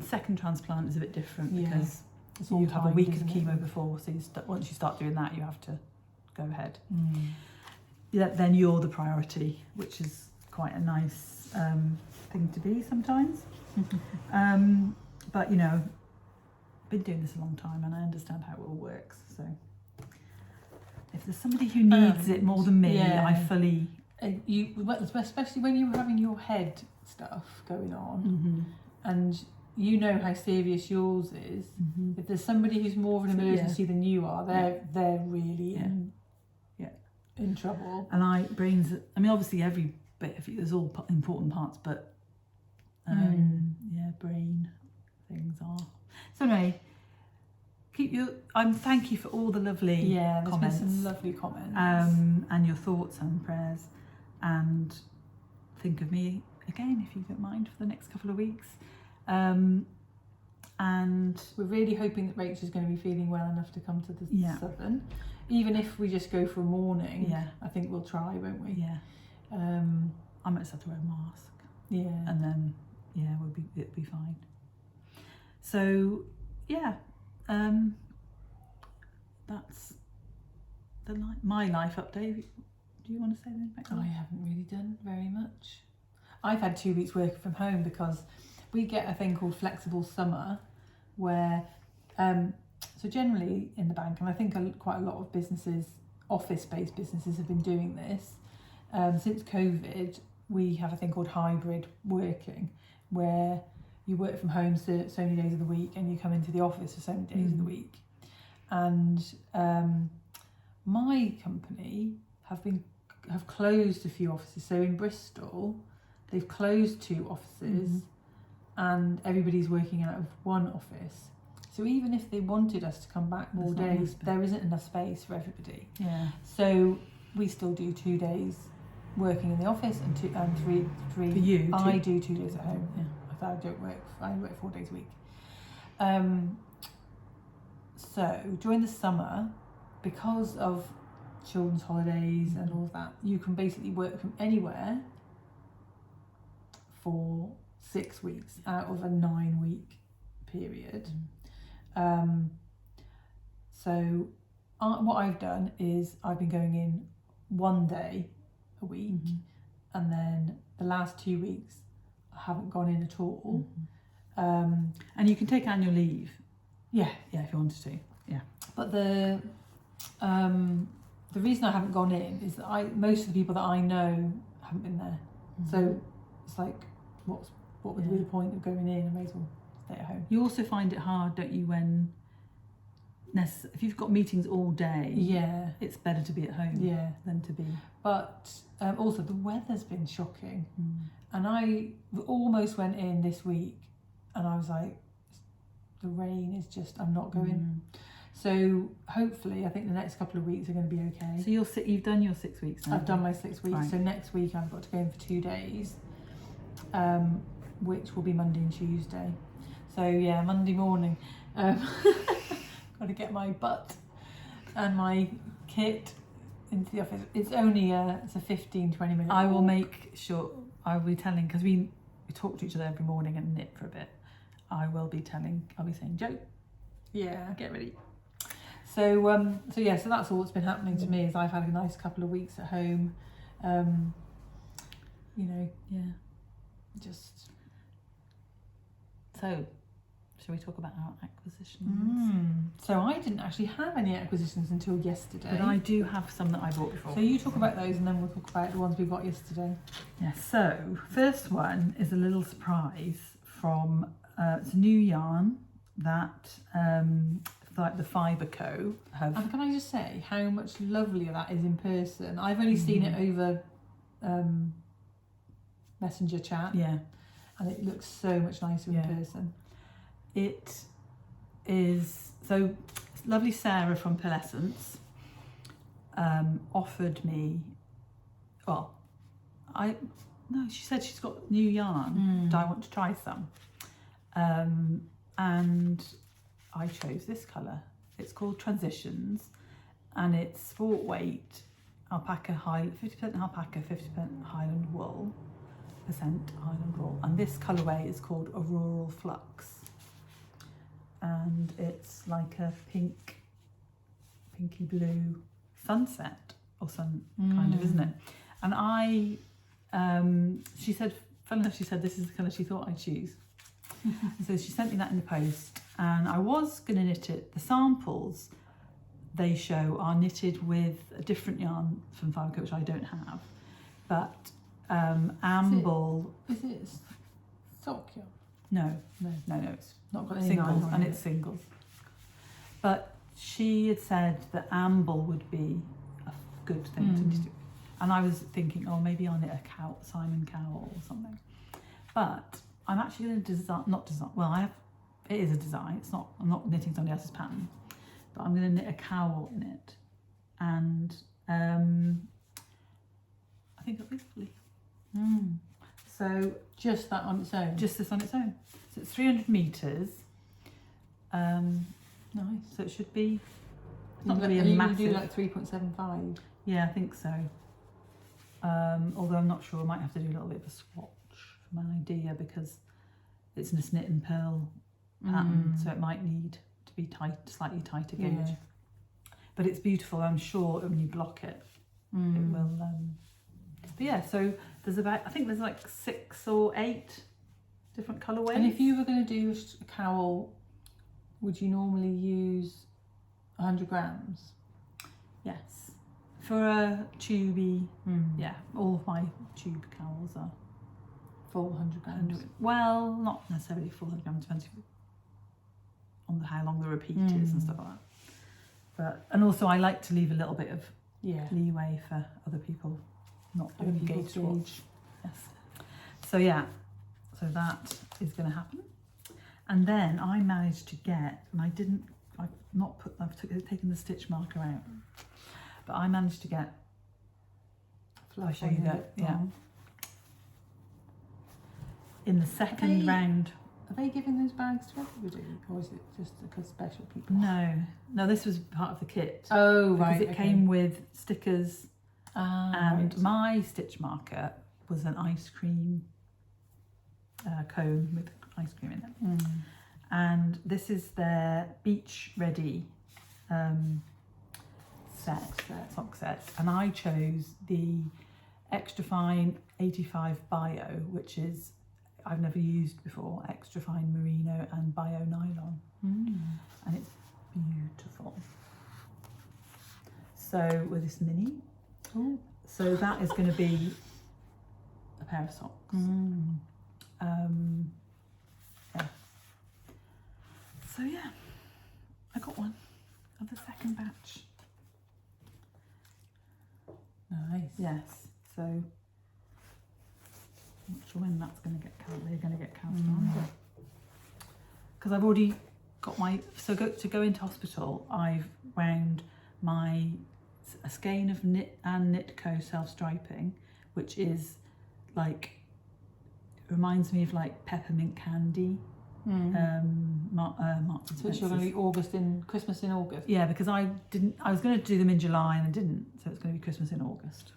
Second transplant is a bit different because you have a week of chemo before, so once you start doing that you have to go ahead. Then you're the priority, which is quite a nice thing to be sometimes. But you know, I've been doing this a long time and I understand how it all works, so if there's somebody who needs it more than me, I fully... especially when you were having your head stuff going on, and you know how serious yours is. If there's somebody who's more of an emergency than you are, they're really in trouble. And obviously every bit of it, there's all important parts, but brain things are. So anyway, thank you for all the lovely comments. Been some lovely comments. And your thoughts and prayers, and think of me again if you don't mind for the next couple of weeks. And we're really hoping that Rachel's going to be feeling well enough to come to the Southern, even if we just go for a morning. I think we'll try, won't we? I might just have to wear a mask. And then it'll be fine. So that's my life update. Do you want to say anything about that? I haven't really done very much. I've had 2 weeks working from home because we get a thing called flexible summer, where so generally in the bank, and I think quite a lot of businesses, office-based businesses, have been doing this since COVID. We have a thing called hybrid working, where you work from home so many days of the week and you come into the office for so many days of the week. And my company have closed a few offices. So in Bristol, they've closed 2 offices and everybody's working out of one office. So even if they wanted us to come back more days, there isn't enough space for everybody. So we still do 2 days working in the office and 3 for you. I do 2 days at home. I work 4 days a week. So during the summer, because of children's holidays and all of that, you can basically work from anywhere for 6 weeks out of a 9-week period. So what I've done is I've been going in 1 day a week, and then the last 2 weeks I haven't gone in at all. And you can take annual leave. If you wanted to. But the reason I haven't gone in is that most of the people that I know haven't been there. So it's like, what would be the point of going in? I may as well stay at home. You also find it hard, don't you, when if you've got meetings all day, it's better to be at home than to be. But also the weather's been shocking, and I almost went in this week, and I was like, the rain is just, I'm not going. So hopefully, I think the next couple of weeks are going to be okay. So you've done your 6 weeks now? I've done my 6 weeks. Right. So next week I've got to go in for 2 days, which will be Monday and Tuesday. So yeah, Monday morning, got to get my butt and my kit into the office. It's only it's a 15-20 minute I will walk. make sure, I will be telling, because we talk to each other every morning and knit for a bit. I'll be saying, Jo, Yeah. get ready. So yeah, so that's all that's been happening to me is I've had a nice couple of weeks at home. You know, Yeah. just So, shall we talk about our acquisitions? So I didn't actually have any acquisitions until yesterday. But I do have some that I bought before. So you talk about those and then we'll talk about the ones we got yesterday. Yeah, so first one is a little surprise from, it's a new yarn that like the Fibre Co. have. And can I just say how much lovelier that is in person? I've only seen it over Messenger chat. Yeah. And it looks so much nicer in person. It is, so lovely Sarah from Pearlessence offered me, she said she's got new yarn. Do I want to try some? And I chose this colour. It's called Transitions and it's sport weight alpaca, 50% alpaca, 50% Highland wool. Highland wool, and this colourway is called Auroral Flux, and it's like a pinky blue sunset or sun kind of, isn't it? And I, she said, fun enough, she said this is the colour she thought I'd choose. So she sent me that in the post, and I was going to knit it. The samples they show are knitted with a different yarn from Fibre Co, which I don't have, but Amble. Is it sock yarn? No, it's Not got any singles, nylon and in it's it. singles. But she had said that Amble would be a good thing to knit. And I was thinking, oh, maybe I'll knit a Simon Cowell or something. But I'm actually going to it is a design. I'm not knitting somebody else's pattern, but I'm going to knit a cowl in it. And I think it'll be lovely. So just that on its own? just this on its own. So it's 300 metres. Nice. So it should be, it's not Are going to be a you massive. do like 3.75? Yeah, I think so. Although I'm not sure, I might have to do a little bit of a swatch for my idea because it's a snit and purl pattern, so it might need to be slightly tighter gauge. Yeah. But it's beautiful. I'm sure when you block it, it will. But yeah, so there's I think there's like 6 or 8 different colourways. And if you were going to do a cowl, would you normally use 100 grams? Yes. For a tubey, yeah, all of my tube cowls are Full 100 grams. well, not necessarily full 100 grams, depends on how long the repeat is and stuff like that. But, and also I like to leave a little bit of leeway for other people not doing gauge swatch. Yes. So yeah, so that is going to happen. And then I managed to get, and I've taken the stitch marker out, but I managed to get, I'll show you that, yeah. In the second round. Are they giving those bags to everybody, or is it just because special people? No, this was part of the kit. Oh, right. Because it came with stickers, and right. my stitch marker was an ice cream cone with ice cream in it. And this is their beach ready sock set, and I chose the extra fine 85 bio, which is I've never used before, extra fine merino and bio nylon, and it's beautiful. So with this mini, so that is going to be a pair of socks. Yeah. So yeah, I got one of the second batch. Nice. Yes. So I'm not sure when that's going to get counted. They're going to get counted on, because I've already got my. So to go into hospital, I've wound a skein of Knit and Knitco self striping, which is like, reminds me of like peppermint candy Marks and So it's going to Spencer's. be Christmas in August. Yeah, because I was going to do them in July and I didn't, so it's going to be Christmas in August.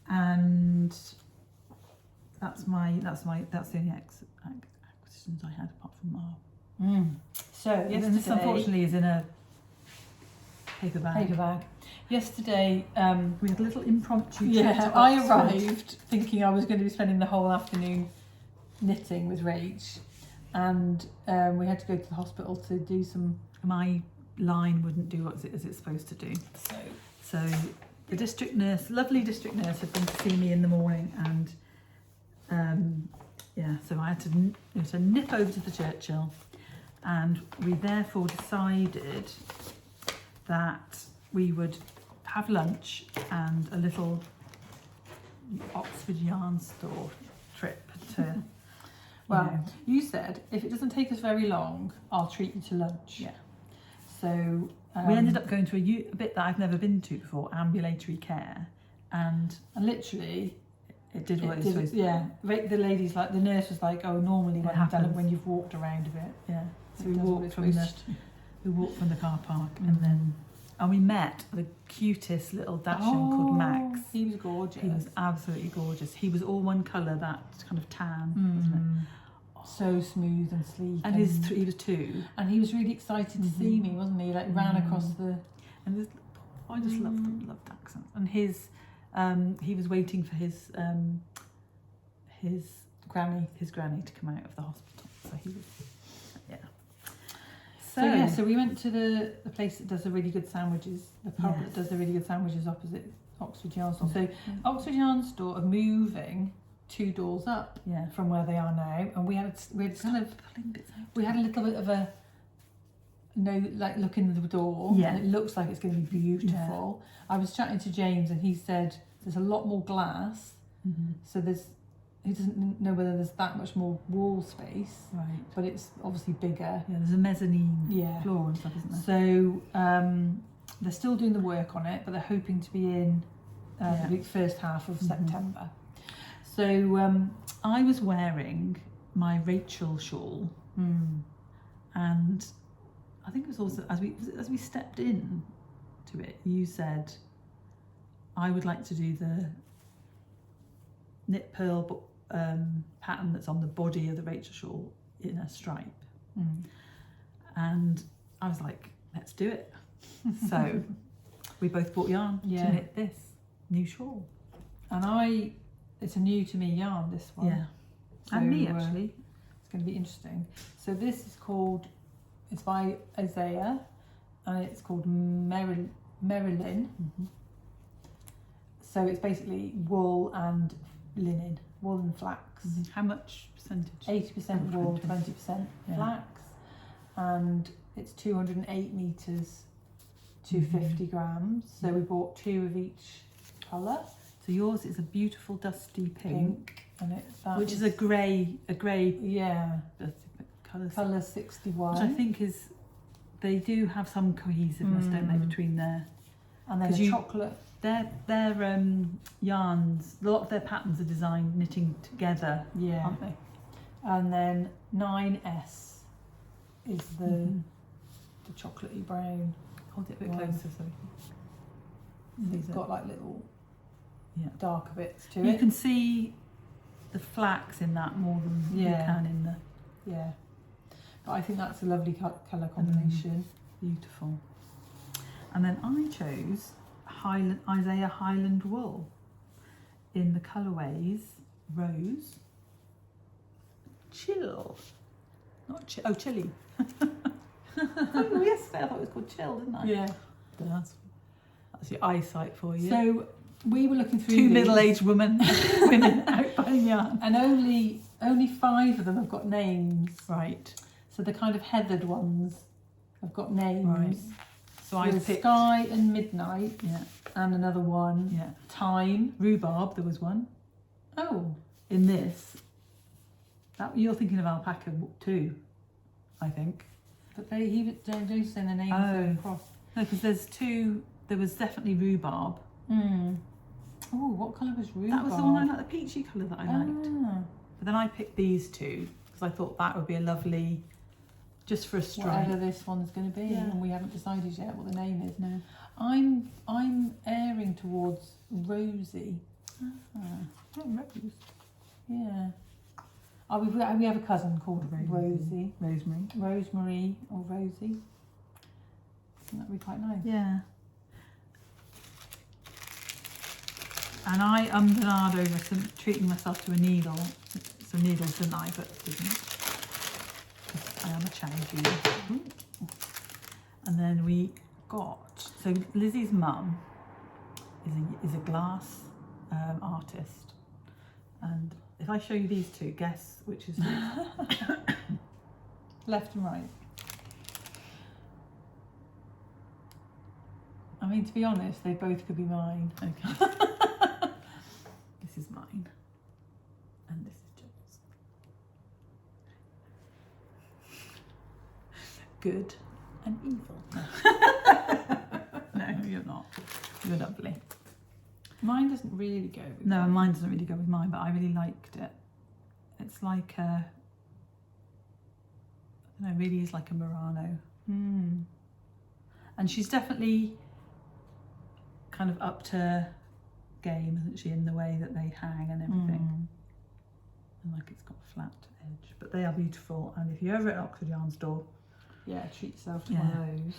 And that's the only acquisitions I had apart from our. So Yes, yesterday, this unfortunately is in a paper bag. Yesterday, We had a little impromptu trip yeah, to I Oxford. arrived thinking I was going to be spending the whole afternoon knitting with Rach, and we had to go to the hospital to do some. My line wouldn't do as it's supposed to do. So the district nurse, lovely district nurse, had been to see me in the morning, and so I had to nip over to the Churchill, and we therefore decided that we would have lunch and a little Oxford yarn store trip to. Well, you said if it doesn't take us very long, I'll treat you to lunch. Yeah. So We ended up going to a bit that I've never been to before, ambulatory care, and literally it did what it was supposed to. yeah. The lady's like, the nurse was like, oh, normally when you've done it, happens. when you've walked around a bit. Yeah. So It we does what walked it's from supposed to. the car park, and we met the cutest little Dachshund called Max. He was gorgeous. He was absolutely gorgeous. He was all one colour, that kind of tan, wasn't it? So smooth and sleek. And he was 2. And he was really excited to see me, wasn't he? Like ran across the. And this, I just loved accents. And he was waiting for his granny to come out of the hospital. So he was, So we went to the place that does the really good sandwiches, the pub that does the really good sandwiches opposite Oxford Yarn Store. So Oxford Yarn Store are moving 2 doors up from where they are now, and we had kind of we had a little bit of a look in the door. And it looks like it's going to be beautiful. I was chatting to James and he said there's a lot more glass, so he doesn't know whether there's that much more wall space, right? But it's obviously bigger. Yeah, there's a mezzanine floor and stuff, isn't there? So they're still doing the work on it, but they're hoping to be in the first half of September. So I was wearing my Rachel shawl, and I think it was also as we stepped in to it, you said I would like to do the knit purl pattern that's on the body of the Rachel shawl in a stripe, and I was like, let's do it. So we both bought yarn to knit this new shawl, and it's a new to me yarn, this one. Yeah. So, and me actually. It's going to be interesting. So this is it's by Isaiah, and it's called Marilyn. So it's basically wool and linen, wool and flax. How much percentage? 80% wool, 20% flax, and it's 208 meters to 50 grams. So we bought 2 of each colour. So yours is a beautiful dusty pink, and which is a grey. Yeah. Colour 61. Which I think is, they do have some cohesiveness, don't they, between their. And then the chocolate. Their yarns, a lot of their patterns are designed knitting together, aren't they? And then 9S is the chocolatey brown. Hold it a bit closer so it's got like little darker bits to it. You can see the flax in that more than you can in the. Yeah. But I think that's a lovely colour combination. Beautiful. And then I chose Isaiah Highland wool in the colourways Rose, Chill, Chilly. Oh, yesterday I thought it was called Chill, didn't I? Yeah. That's your eyesight for you. So we were looking through 2 middle-aged women out buying yarn, and only 5 of them have got names. Right. So the kind of heathered ones have got names. Right. So I There's picked Sky and Midnight. Yeah. And another one. Yeah. Time. Rhubarb. There was one. Oh. In this. You're thinking of alpaca too, I think. But he was saying the names across. No, because there's 2. There was definitely rhubarb. Oh, what colour was rhubarb? That was the one I liked, the peachy colour that I liked. But then I picked these 2 because I thought that would be a lovely, just for a stripe. Whatever this one's going to be, Yeah. and we haven't decided yet what the name is. No. I'm airing towards Rosie. Ah, Rose. Yeah. Oh, we have a cousin called Rosie. Rosemary or Rosie. That would be quite nice. Yeah. And I ummed and ahed over treating myself to a needle. Some needles, didn't I? But didn't. 'Cause I am a charity. And then we got, so Lizzie's mum is a glass artist. And if I show you these two, guess which is who? Left and right. I mean, to be honest, they both could be mine. Okay. This is mine. And this is Jo's. Good and evil. No, you're not. You're lovely. Mine doesn't really go with No, mine doesn't really go with mine, but I really liked it. It's like a, I don't know, really is like a Murano. Mm. And she's definitely kind of up to game, isn't she, in the way that they hang and everything. And like it's got a flat edge. But they are beautiful, and if you're ever at Oxford Yarn store, Yeah, treat yourself to one of those.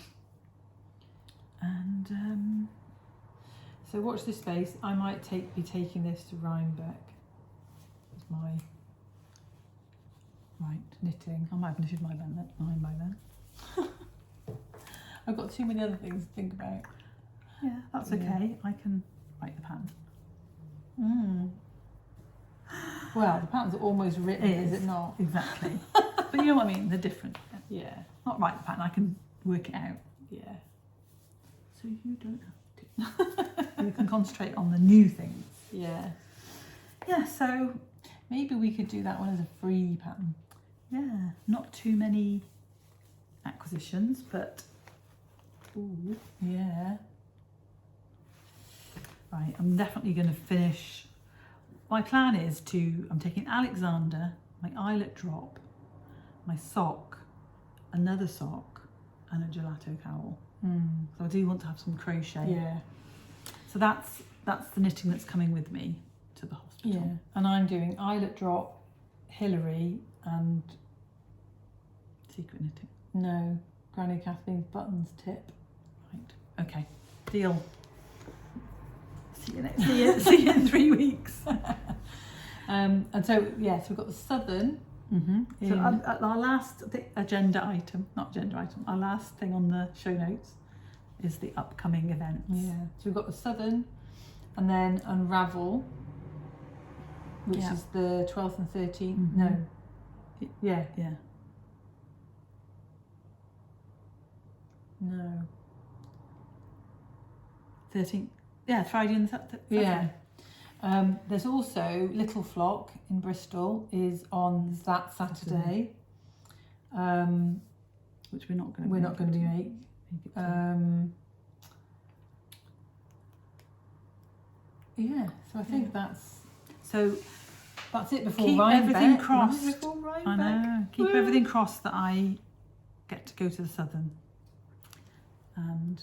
And So watch this space. I might be taking this to Rhinebeck as my knitting. I might have knitted mine by then. I've got too many other things to think about. Yeah, that's okay. I can write the pattern. Well, the pattern's almost written, It is is. it not? Exactly. But you know what I mean? They're different. Yeah, Not write the pattern, I can work it out. yeah. So you don't have to. You can concentrate on the new things. Yeah. Yeah, so Maybe we could do that one as a free pattern. yeah, not too many acquisitions, but ooh, Yeah. right, I'm definitely going to finish. My plan is I'm taking Alexander, my Islet Drop, my sock, another sock, and a gelato cowl. So I do want to have some crochet. Yeah. So that's the knitting that's coming with me to the hospital. Yeah. And I'm doing Islet Drop, Hillary, and Secret knitting. no, Granny Kathleen's buttons tip. Right. Okay. Deal. See you in 3 weeks. And so yeah, so we've got the southern. So our last agenda item, our last thing on the show notes is the upcoming events. Yeah. So we've got the southern, and then Unravel, which Yeah. is the 12th and 13th. Mhm. No. Yeah. Yeah. No. 13th. Yeah, Friday and Saturday. Yeah. There's also Little Flock in Bristol is on that Saturday. Which we're not going to. We're not going to be making. Yeah. So I think that's it before keep Rhinebeck. everything crossed. Right before Rhinebeck. I know. Keep Woo. everything crossed that I get to go to the southern. And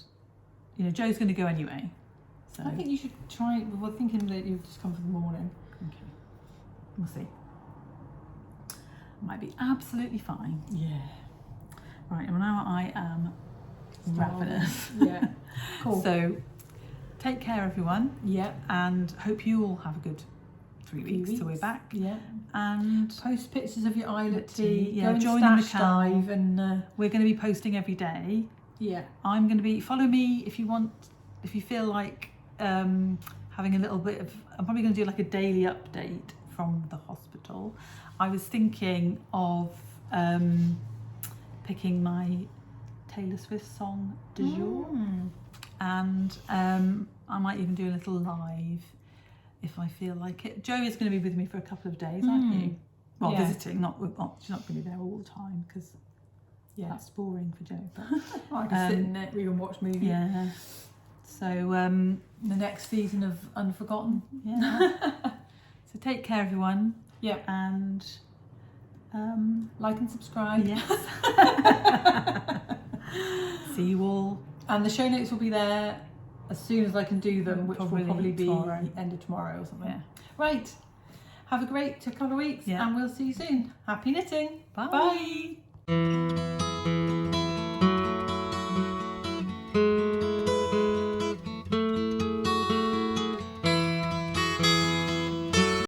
Jo's going to go anyway. So I think you should try. We're thinking that you've just come for the morning. okay. We'll see. Might be absolutely fine. Yeah. Right, and now I am ravenous. Yeah. Cool. So take care, everyone, Yeah. and hope you all have a good 3 Few weeks till we're weeks. back. Yeah. And Post pictures of your Islet tea, tea. yeah, Go and join in the stash channel. dive and we're going to be posting every day. yeah. I'm going to be, follow me if you feel like having a little bit of, I'm probably going to do like a daily update from the hospital. I was thinking of picking my Taylor Swift song du jour, and I might even do a little live if I feel like it. Jo is going to be with me for a couple of days, aren't you? Well, Yeah. visiting, she's not going to be there all the time because that's boring for Jo. But I can sit and read and watch movies. yeah. So The next season of Unforgotten. yeah. So take care, everyone. Yeah. And Like and subscribe. Yes. See you all. And the show notes will be there as soon as I can do them, which will probably be tomorrow. end of tomorrow or something. Yeah. Right. Have a great couple of weeks, Yeah. and we'll see you soon. Happy knitting. Bye. Bye.